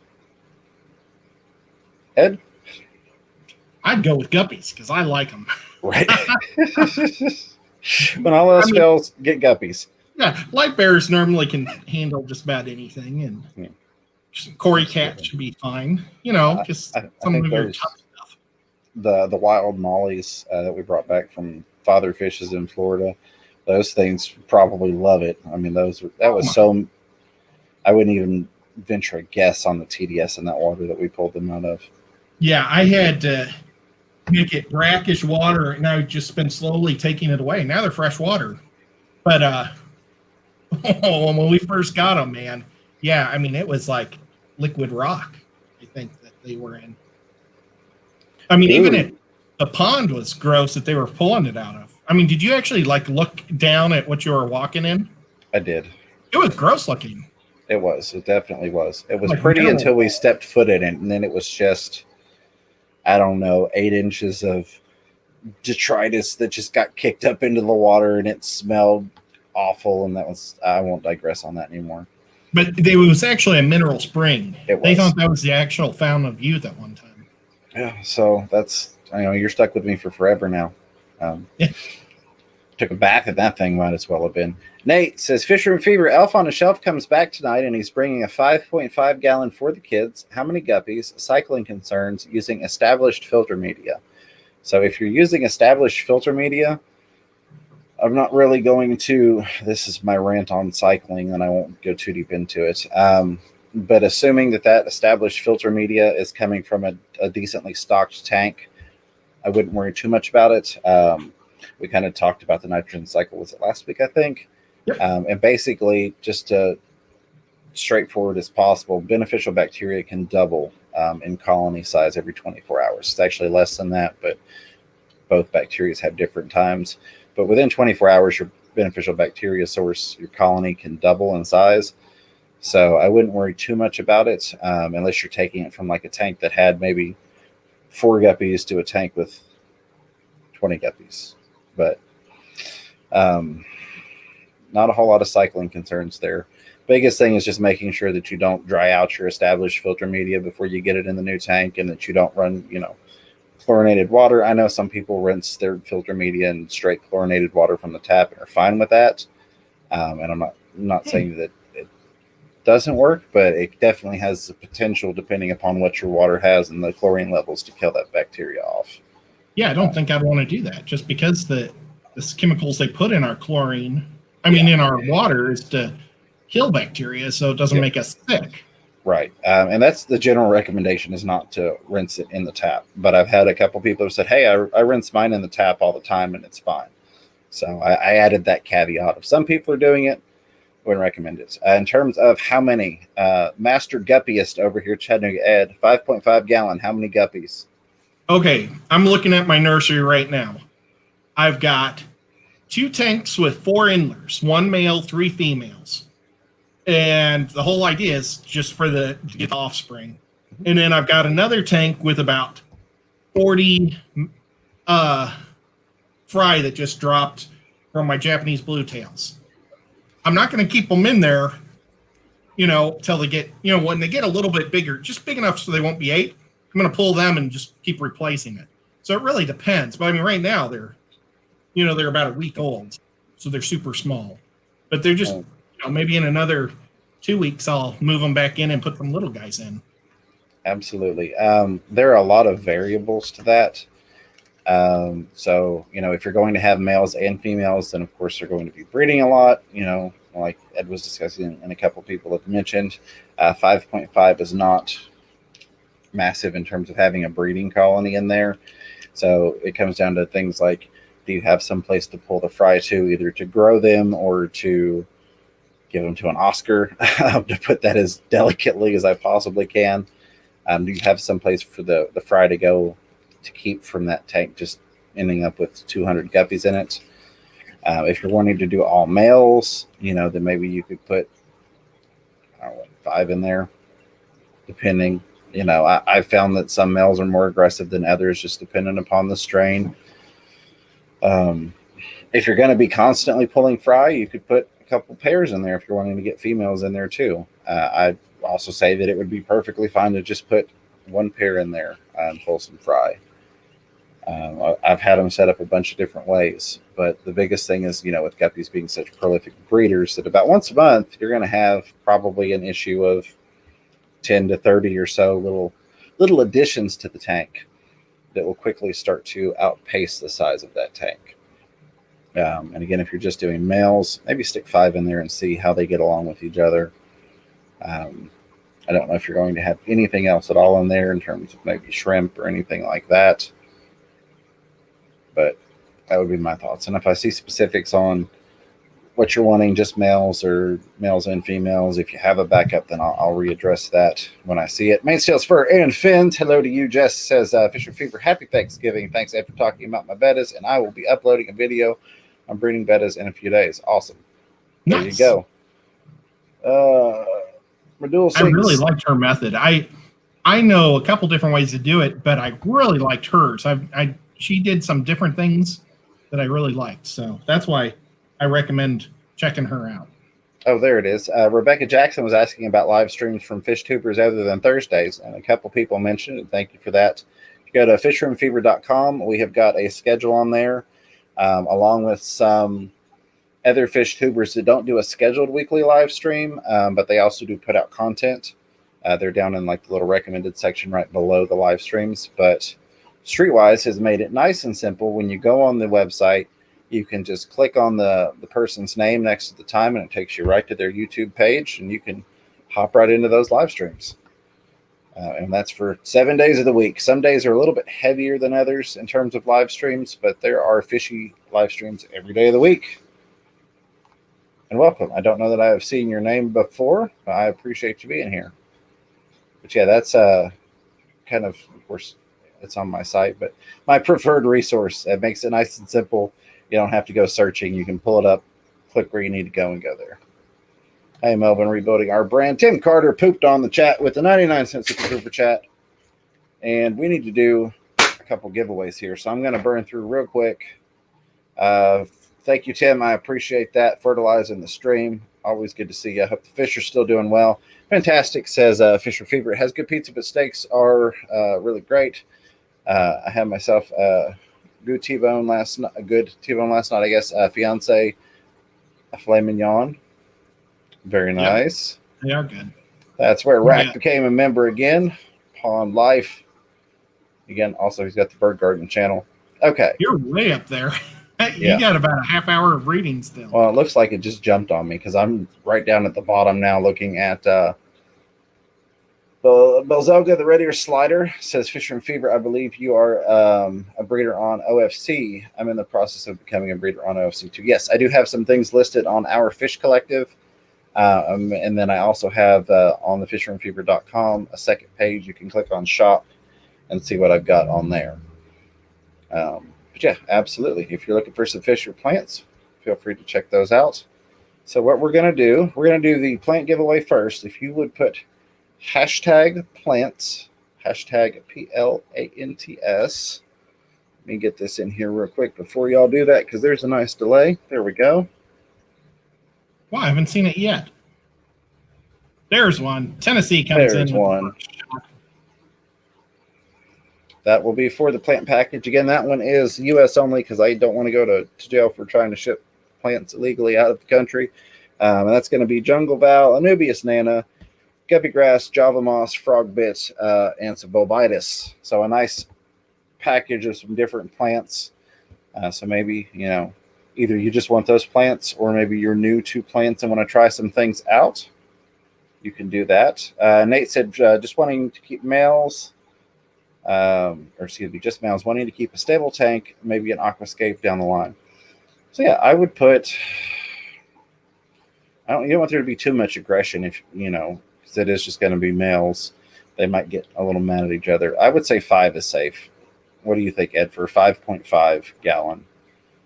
Ed? I'd go with guppies because I like them. Right. When all else fails, get guppies. Yeah, Livebearers normally can handle just about anything, and Cory cat should be fine. You know, just I some think of your those tough stuff. the wild mollies that we brought back from Father Fishes in Florida, those things probably love it. I mean, that was so. I wouldn't even venture a guess on the TDS in that water that we pulled them out of. Yeah, I had to make it brackish water, and I've just been slowly taking it away. Now they're fresh water. But when we first got them, man, yeah, I mean, it was like liquid rock, I think, that they were in. I mean, even if the pond was gross that they were pulling it out of. I mean, did you actually like look down at what you were walking in? I did. It was gross looking. It was. It definitely was. It was Like pretty metal. until we stepped foot in it, and then it was just, I don't know, 8 inches of detritus that just got kicked up into the water, and it smelled awful. And that was, I won't digress on that anymore. But it was actually a mineral spring. It was. They thought that was the actual fountain of youth at one time. Yeah, so that's, you're stuck with me for forever now. Yeah. Took a bath at that thing, might as well have been. Nate says, Fisherman Fever, Elf on the Shelf comes back tonight, and he's bringing a 5.5 gallon for the kids. How many guppies? Cycling concerns using established filter media. So if you're using established filter media, I'm not really going to, this is my rant on cycling, and I won't go too deep into it. But assuming that established filter media is coming from a decently stocked tank, I wouldn't worry too much about it. We kind of talked about the nitrogen cycle, was it last week, I think? Yep. And basically, just to straightforward as possible, beneficial bacteria can double in colony size every 24 hours. It's actually less than that, but both bacteria have different times. But within 24 hours, your beneficial bacteria source, your colony can double in size. So I wouldn't worry too much about it unless you're taking it from like a tank that had maybe 4 guppies to a tank with 20 guppies. But not a whole lot of cycling concerns there. Biggest thing is just making sure that you don't dry out your established filter media before you get it in the new tank, and that you don't run, chlorinated water. I know some people rinse their filter media in straight chlorinated water from the tap and are fine with that. And I'm not saying that it doesn't work, but it definitely has the potential, depending upon what your water has and the chlorine levels, to kill that bacteria off. Yeah, I don't think I'd want to do that, just because the chemicals they put in our chlorine, in our water, is to kill bacteria, so it doesn't make us sick. Right. And that's the general recommendation, is not to rinse it in the tap. But I've had a couple people who said, hey, I rinse mine in the tap all the time and it's fine. So I added that caveat. If some people are doing it, I wouldn't recommend it. In terms of how many, Master Guppiest over here, Chattanooga Ed, 5.5 gallon, how many guppies? Okay, I'm looking at my nursery right now. I've got 2 tanks with 4 endlers, 1 male, 3 females. And the whole idea is just to get the offspring. And then I've got another tank with about 40 fry that just dropped from my Japanese blue tails. I'm not going to keep them in there, till they get, when they get a little bit bigger, just big enough so they won't be 8. I'm going to pull them and just keep replacing it. So it really depends. But right now they're about a week old, so they're super small. But they're just, maybe in another 2 weeks I'll move them back in and put them little guys in. Absolutely. There are a lot of variables to that. So, if you're going to have males and females, then of course they're going to be breeding a lot, like Ed was discussing and a couple people have mentioned. 5.5 is not massive in terms of having a breeding colony in there. So it comes down to things like, do you have some place to pull the fry to, either to grow them or to give them to an Oscar, to put that as delicately as I possibly can? Do you have some place for the fry to go to keep from that tank just ending up with 200 guppies in it? If you're wanting to do all males, then maybe you could put 5 in there, depending. I found that some males are more aggressive than others, just depending upon the strain. If you're going to be constantly pulling fry, you could put a couple pairs in there if you're wanting to get females in there too. I'd also say that it would be perfectly fine to just put 1 pair in there and pull some fry. I've had them set up a bunch of different ways, but the biggest thing is, with guppies being such prolific breeders, that about once a month you're going to have probably an issue of 10 to 30 or so little additions to the tank that will quickly start to outpace the size of that tank. And again, if you're just doing males, maybe stick 5 in there and see how they get along with each other. I don't know if you're going to have anything else at all in there in terms of maybe shrimp or anything like that, but that would be my thoughts. And if I see specifics on what you're wanting, just males or males and females, if you have a backup, then I'll readdress that when I see it. Mainsails Fur and Fins, hello to you. Jess says, Fisher Fever, happy Thanksgiving. Thanks, Ed, for talking about my bettas, and I will be uploading a video on breeding bettas in a few days. Awesome. There you go. I really liked her method. I know a couple different ways to do it, but I really liked hers. She did some different things that I really liked, so that's why I recommend checking her out. Oh, there it is. Rebecca Jackson was asking about live streams from fish tubers other than Thursdays, and a couple people mentioned it. Thank you for that. If you go to fisherandfever.com, we have got a schedule on there, along with some other fish tubers that don't do a scheduled weekly live stream, but they also do put out content. They're down in like the little recommended section right below the live streams. But Streetwise has made it nice and simple. When you go on the website, you can just click on the person's name next to the time, and it takes you right to their YouTube page, and you can hop right into those live streams. And that's for 7 days of the week. Some days are a little bit heavier than others in terms of live streams, but there are fishy live streams every day of the week. And welcome. I don't know that I have seen your name before, but I appreciate you being here. But yeah, that's kind of course, it's on my site, but my preferred resource. It makes it nice and simple. You don't have to go searching. You can pull it up, click where you need to go, and go there. Hey, Melvin, rebuilding our brand. Tim Carter pooped on the chat with the 99 cents super chat. And we need to do a couple giveaways here. So I'm going to burn through real quick. Thank you, Tim. I appreciate that. Fertilizing the stream. Always good to see you. I hope the fish are still doing well. Fantastic, says Fisher Fever. It has good pizza, but steaks are really great. I had myself a good T-bone last night. I guess. Fiance, a filet mignon. Very nice. Yep. They are good. That's where Rack became a member again. Pond Life. Again, also he's got the Bird Garden channel. Okay. You're way up there. You got about a half hour of reading still. Well, it looks like it just jumped on me because I'm right down at the bottom now looking at Belzelga, the Red Ear Slider, says Fisher and Fever, I believe you are a breeder on OFC. I'm in the process of becoming a breeder on OFC too. Yes, I do have some things listed on our Fish Collective. And then I also have on the fisherandfever.com a second page. You can click on shop and see what I've got on there. But yeah, absolutely. If you're looking for some fish or plants, feel free to check those out. So what we're going to do the plant giveaway first. If you would put hashtag plants, hashtag PLANTS. Let me get this in here real quick before y'all do that because there's a nice delay. There we go. Well, I haven't seen it yet. There's one. Tennessee comes in. There's one. That will be for the plant package. Again, that one is U.S. only because I don't want to go to jail for trying to ship plants illegally out of the country. And that's going to be Jungle Val, Anubias nana, guppy grass, Java moss, frog bits, and some bobitis. So a nice package of some different plants. So maybe, either you just want those plants or maybe you're new to plants and want to try some things out. You can do that. Nate said just wanting to keep males, just males, wanting to keep a stable tank, maybe an aquascape down the line. So yeah, I would put, you don't want there to be too much aggression if, because it is just going to be males. They might get a little mad at each other. I would say 5 is safe. What do you think, Ed, for 5.5 gallon?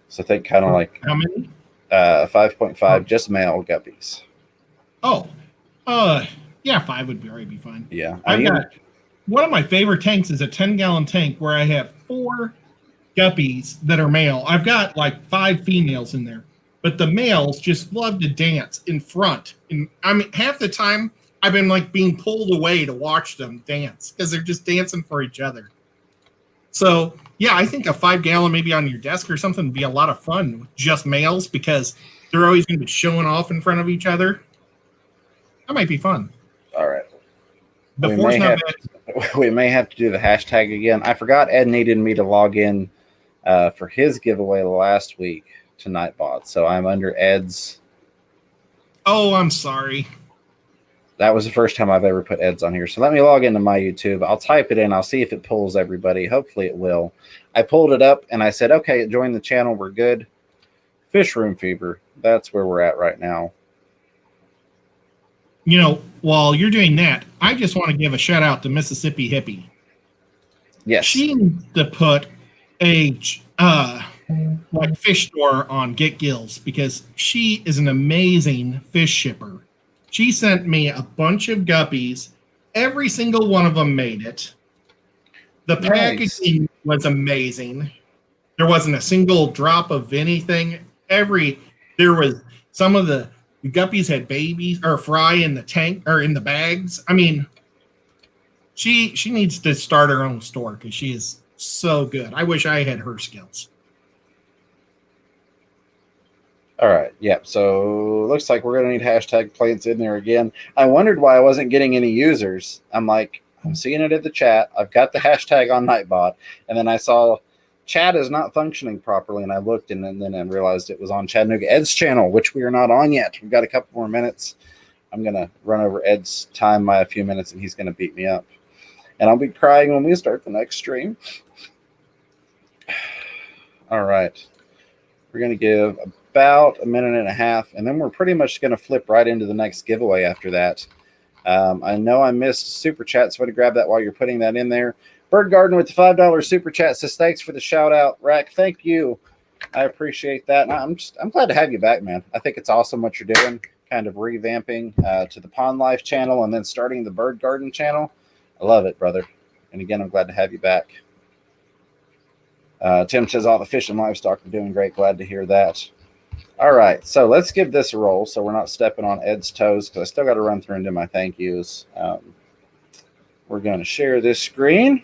So think kind of like how many? 5.5, just male guppies. Oh, yeah, 5 would already be fine. Yeah, I've got one of my favorite tanks is a 10-gallon tank where I have 4 guppies that are male. I've got like 5 females in there, but the males just love to dance in front. And I mean, half the time I've been like being pulled away to watch them dance because they're just dancing for each other. So Yeah, I think a 5-gallon maybe on your desk or something would be a lot of fun with just males because they're always going to be showing off in front of each other. That might be fun. All right. Before's not bad. We may have to do the hashtag again. I forgot Ed needed me to log in for his giveaway last week to Nightbot. So I'm under Ed's. Oh, I'm sorry. That was the first time I've ever put Ed's on here. So let me log into my YouTube. I'll type it in. I'll see if it pulls everybody. Hopefully it will. I pulled it up and I said, okay, join the channel. We're good. Fish Room Fever. That's where we're at right now. You know, while you're doing that, I just want to give a shout out to Mississippi Hippie. Yes. She needs to put a like fish store on Get Gills because she is an amazing fish shipper. She sent me a bunch of guppies. Every single one of them made it. The packaging was amazing. There wasn't a single drop of anything. There was some of the guppies had babies or fry in the tank or in the bags. I mean, she needs to start her own store because she is so good. I wish I had her skills. All right. Yep. So looks like we're going to need hashtag plants in there again. I wondered why I wasn't getting any users. I'm like, I'm seeing it in the chat. I've got the hashtag on Nightbot. And then I saw chat is not functioning properly. And I looked and then I realized it was on Chattanooga Ed's channel, which we are not on yet. We've got a couple more minutes. I'm going to run over Ed's time by a few minutes and he's going to beat me up. And I'll be crying when we start the next stream. All right. We're going to give about a minute and a half, and then we're pretty much going to flip right into the next giveaway after that. I know I missed super chat, so I'm going to grab that while you're putting that in there. Bird Garden with the $5 super chat says thanks for the shout out, Rack. Thank you. I appreciate that. And I'm glad to have you back, man. I think it's awesome what you're doing, kind of revamping to the Pond Life channel and then starting the Bird Garden channel. I love it, brother. And again, I'm glad to have you back. Tim says all the fish and livestock are doing great. Glad to hear that. All right, so let's give this a roll so we're not stepping on Ed's toes because I still got to run through and do my thank yous. We're going to share this screen.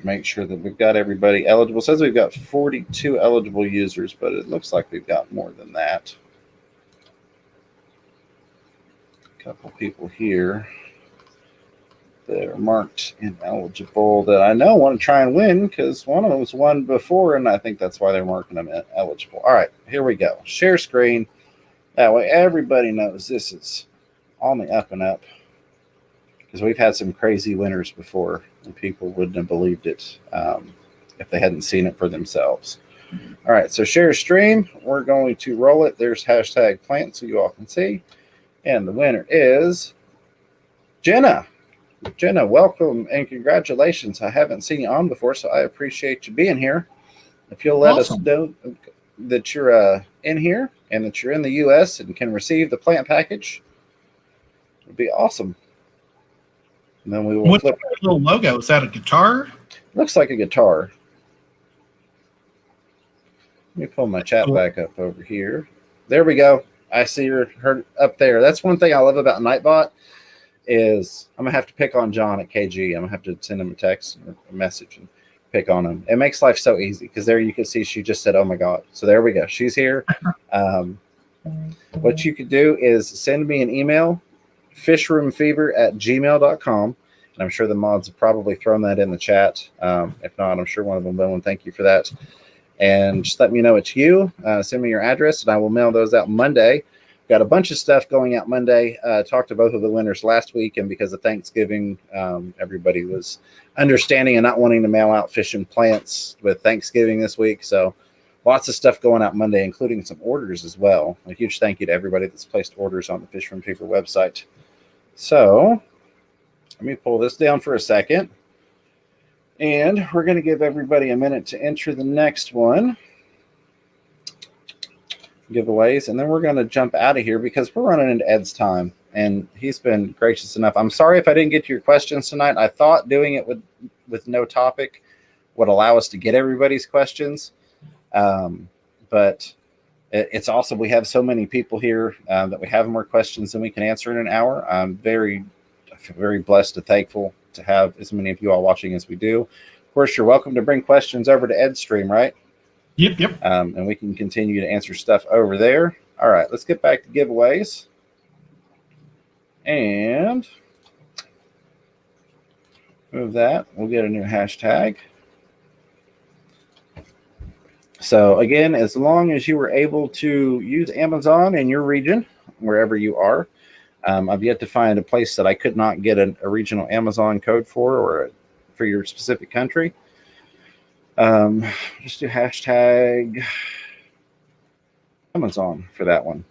Make sure that we've got everybody eligible. It says we've got 42 eligible users, but it looks like we've got more than that. A couple people here that are marked ineligible that I know want to try and win because one of them was won before, and I think that's why they're marking them eligible. All right, here we go. Share screen. That way everybody knows this is on the up and up because we've had some crazy winners before and people wouldn't have believed it if they hadn't seen it for themselves. All right, so share stream. We're going to roll it. There's hashtag plant so you all can see. And the winner is Jenna. Jenna, welcome and congratulations. I haven't seen you on before, so I appreciate you being here. If you'll let us know that you're in here and that you're in the U.S. and can receive the plant package, it would be awesome. And then we will What's flip. that little logo? Is that a guitar? Looks like a guitar. Let me pull my chat back up over here. There we go. I see her up there. That's one thing I love about Nightbot is I'm going to have to pick on John at KG. I'm going to have to send him a text or a message and pick on him. It makes life so easy because there you can see she just said, oh, my God. So there we go. She's here. What you could do is send me an email, fishroomfever@gmail.com. And I'm sure the mods have probably thrown that in the chat. If not, I'm sure one of them will. And thank you for that. And just let me know it's you. Send me your address, and I will mail those out Monday. Got a bunch of stuff going out Monday. Talked to both of the winners last week, and because of Thanksgiving, everybody was understanding and not wanting to mail out fish and plants with Thanksgiving this week. So lots of stuff going out Monday, including some orders as well. A huge thank you to everybody that's placed orders on the Fish from Fever website. So let me pull this down for a second. And we're going to give everybody a minute to enter the next one. Giveaways, and then we're going to jump out of here because we're running into Ed's time, and he's been gracious enough. I'm sorry if I didn't get to your questions tonight. I thought doing it with no topic would allow us to get everybody's questions, but it's also we have so many people here that we have more questions than we can answer in an hour. I'm very, very blessed and thankful to have as many of you all watching as we do. Of course, you're welcome to bring questions over to Ed's stream, right? Yep. And we can continue to answer stuff over there. All right, let's get back to giveaways. And move that. We'll get a new hashtag. So again, as long as you were able to use Amazon in your region, wherever you are, I've yet to find a place that I could not get a regional Amazon code for, or for your specific country. Just do hashtag Amazon for that one.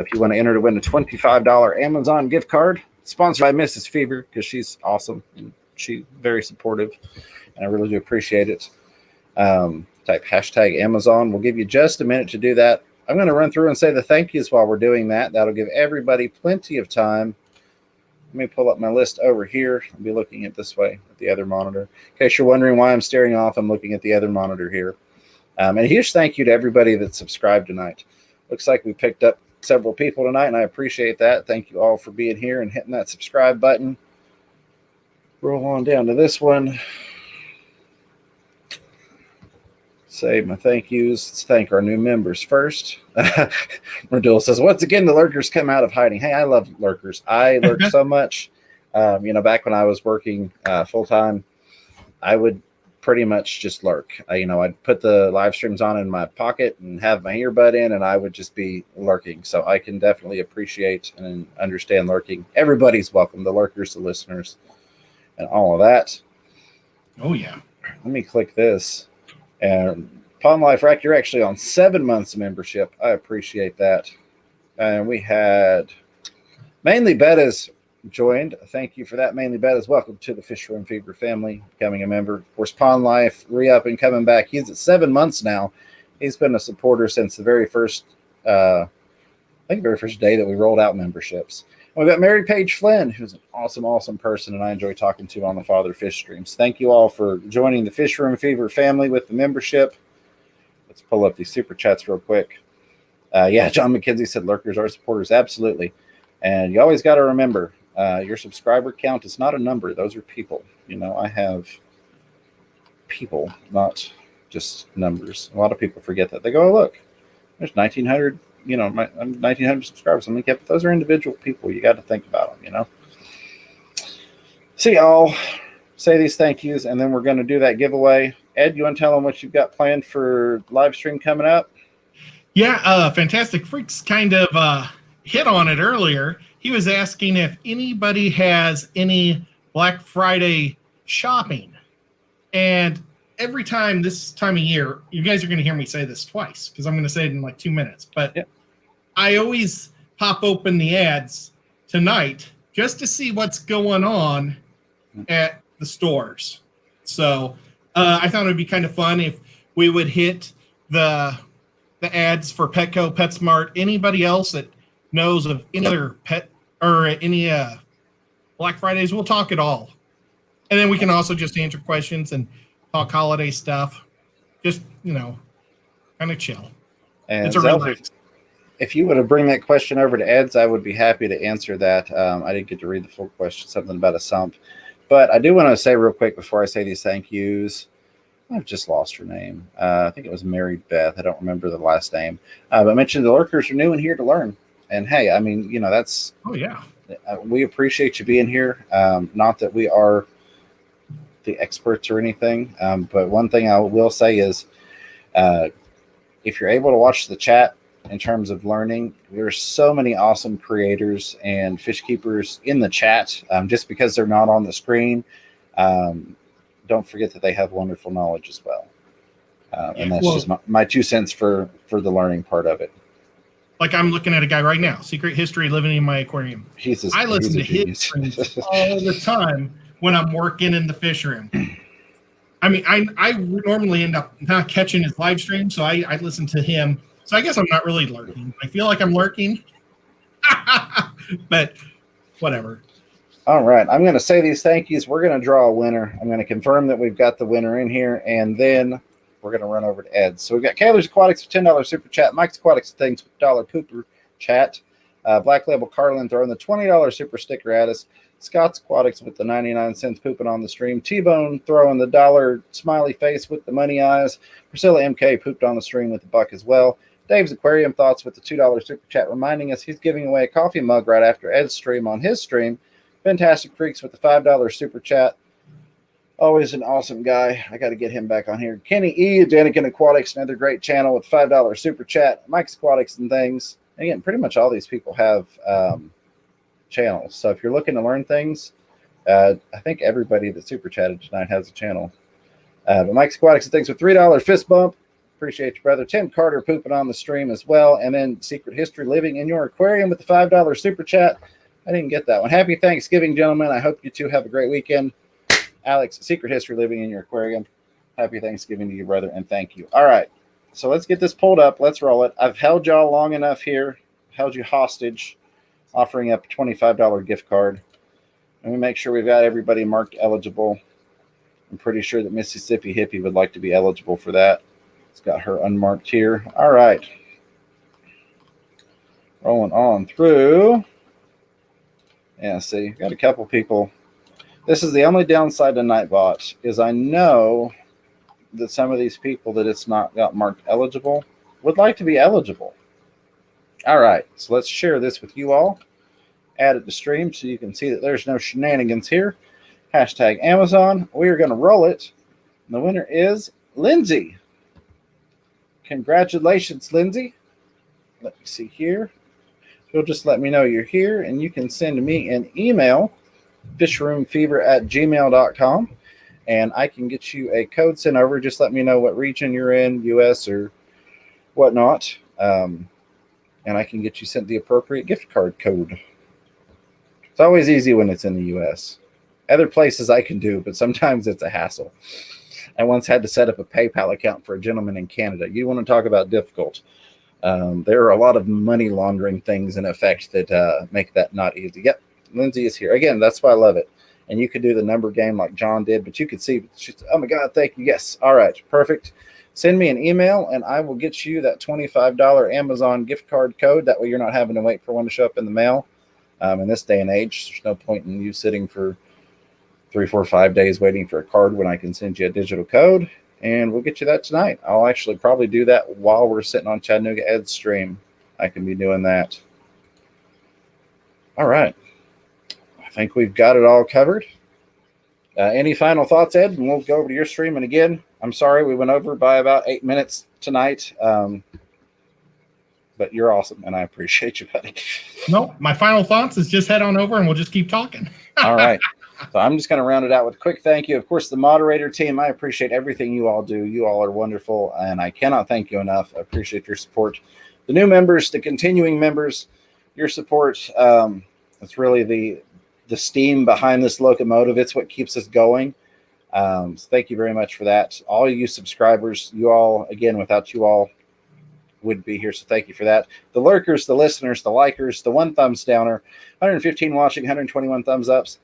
If you want to enter to win a $25 Amazon gift card, sponsored by Mrs. Fever, because she's awesome and she's very supportive, and I really do appreciate it. Type hashtag Amazon. We'll give you just a minute to do that. I'm going to run through and say the thank yous while we're doing that. That'll give everybody plenty of time. Let me pull up my list over here. I'll be looking at this way at the other monitor. In case you're wondering why I'm staring off, I'm looking at the other monitor here. And a huge thank you to everybody that subscribed tonight. Looks like we picked up several people tonight, and I appreciate that. Thank you all for being here and hitting that subscribe button. Roll on down to this one. Save my thank yous. Let's thank our new members first. Radul says, once again, the lurkers come out of hiding. Hey, I love lurkers. I lurk so much. Back when I was working full-time, I would pretty much just lurk. I'd put the live streams on in my pocket and have my earbud in, and I would just be lurking. So I can definitely appreciate and understand lurking. Everybody's welcome, the lurkers, the listeners, and all of that. Oh, yeah. Let me click this. And Pond Life Rack, you're actually on 7 months membership. I appreciate that. And we had Mainly Betta's joined. Thank you for that, Mainly Betta's. Welcome to the Fish Room Fever family, becoming a member. Of course, Pond Life re-up and coming back. He's at 7 months now. He's been a supporter since the very first, very first day that we rolled out memberships. And we've got Mary Paige Flynn, who's an awesome, awesome person, and I enjoy talking to on the Father Fish streams. Thank you all for joining the Fish Room Fever family with the membership. Let's pull up these super chats real quick. John McKenzie said lurkers are supporters. Absolutely. And you always got to remember, your subscriber count is not a number. Those are people. I have people, not just numbers. A lot of people forget that. They go, oh, look, there's 1,900. I'm 1,900 subscribers. But those are individual people. You got to think about them, So y'all say these thank yous, and then we're going to do that giveaway. Ed, you want to tell them what you've got planned for live stream coming up? Yeah, Fantastic Freaks kind of hit on it earlier. He was asking if anybody has any Black Friday shopping. And every time this time of year, you guys are going to hear me say this twice because I'm going to say it in like 2 minutes. But yeah. I always pop open the ads tonight just to see what's going on at the stores. So I thought it would be kind of fun if we would hit the ads for Petco, PetSmart, anybody else that knows of any other pet or any Black Fridays. We'll talk it all. And then we can also just answer questions and talk holiday stuff. Just, kind of chill. And it's a relax. If you would have bring that question over to Ed's, I would be happy to answer that. I didn't get to read the full question, something about a sump. But I do want to say real quick before I say these thank yous, I've just lost her name. I think it was Mary Beth. I don't remember the last name. But I mentioned the lurkers are new and here to learn. And hey, that's... Oh, yeah. We appreciate you being here. Not that we are the experts or anything. But one thing I will say is if you're able to watch the chat, in terms of learning, there's so many awesome creators and fish keepers in the chat. Just because they're not on the screen, don't forget that they have wonderful knowledge as well. And that's just my 2 cents for the learning part of it. Like I'm looking at a guy right now, Secret History, living in my aquarium. I listen to his streams all the time when I'm working in the fish room. I normally end up not catching his live stream, so I listen to him. So I guess I'm not really lurking. I feel like I'm lurking, but whatever. All right. I'm going to say these thank yous. We're going to draw a winner. I'm going to confirm that we've got the winner in here, and then we're going to run over to Ed. So we've got Kaler's Aquatics with $10 super chat, Mike's Aquatics Things with $1 pooper chat, Black Label Carlin throwing the $20 super sticker at us, Scott's Aquatics with the 99 cents pooping on the stream. T-Bone throwing the dollar smiley face with the money eyes. Priscilla MK pooped on the stream with the buck as well. Dave's Aquarium Thoughts with the $2 super chat reminding us he's giving away a coffee mug right after Ed's stream on his stream. Fantastic Freaks with the $5 super chat. Always an awesome guy. I got to get him back on here. Kenny E. Danikin Aquatics, another great channel with $5 super chat. Mike's Aquatics and things. Again, pretty much all these people have channels. So if you're looking to learn things, I think everybody that super chatted tonight has a channel. But Mike's Aquatics and things with $3 fist bump. Appreciate you, brother. Tim Carter pooping on the stream as well. And then Secret History Living in Your Aquarium with the $5 super chat. I didn't get that one. Happy Thanksgiving, gentlemen. I hope you two have a great weekend. Alex, Secret History Living in Your Aquarium. Happy Thanksgiving to you, brother, and thank you. All right, so let's get this pulled up. Let's roll it. I've held y'all long enough here, held you hostage, offering up a $25 gift card. Let me make sure we've got everybody marked eligible. I'm pretty sure that Mississippi Hippie would like to be eligible for that. It's got her unmarked here. All right. Rolling on through. Yeah, see, got a couple people. This is the only downside to Nightbot is I know that some of these people that it's not got marked eligible would like to be eligible. All right, so let's share this with you all. Add it to stream so you can see that there's no shenanigans here. Hashtag Amazon. We are going to roll it. And the winner is Lindsay. Congratulations, Lindsay. Let me see here. You'll just let me know you're here, and you can send me an email, fishroomfever@gmail.com, and I can get you a code sent over. Just let me know what region you're in, U.S. or whatnot, and I can get you sent the appropriate gift card code. It's always easy when it's in the U.S. Other places I can do, but sometimes it's a hassle. I once had to set up a PayPal account for a gentleman in Canada. You want to talk about difficult. There are a lot of money laundering things in effect that make that not easy. Yep, Lindsay is here. Again, that's why I love it. And you could do the number game like John did, but you could see, oh my God, thank you. Yes. All right, perfect. Send me an email and I will get you that $25 Amazon gift card code. That way you're not having to wait for one to show up in the mail. In this day and age, there's no point in you sitting for 3, 4, 5 days waiting for a card when I can send you a digital code, and we'll get you that tonight. I'll actually probably do that while we're sitting on Chattanooga Ed's stream. I can be doing that. All right. I think we've got it all covered. Any final thoughts, Ed? And we'll go over to your stream. And again, I'm sorry we went over by about 8 minutes tonight. But you're awesome, and I appreciate you, buddy. No, my final thoughts is just head on over, and we'll just keep talking. All right. So I'm just going to round it out with a quick thank you. Of course, the moderator team, I appreciate everything you all do. You all are wonderful, and I cannot thank you enough. I appreciate your support. The new members, the continuing members, your support, it's really the steam behind this locomotive. It's what keeps us going. So thank you very much for that. All you subscribers, you all, again, without you all, would be here, so thank you for that. The lurkers, the listeners, the likers, the one thumbs downer, 115 watching, 121 thumbs ups.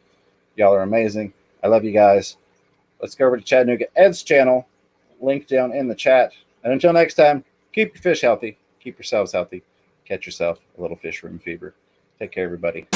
Y'all are amazing. I love you guys. Let's go over to Chattanooga Ed's channel. Link down in the chat. And until next time, keep your fish healthy. Keep yourselves healthy. Catch yourself a little fish room fever. Take care, everybody.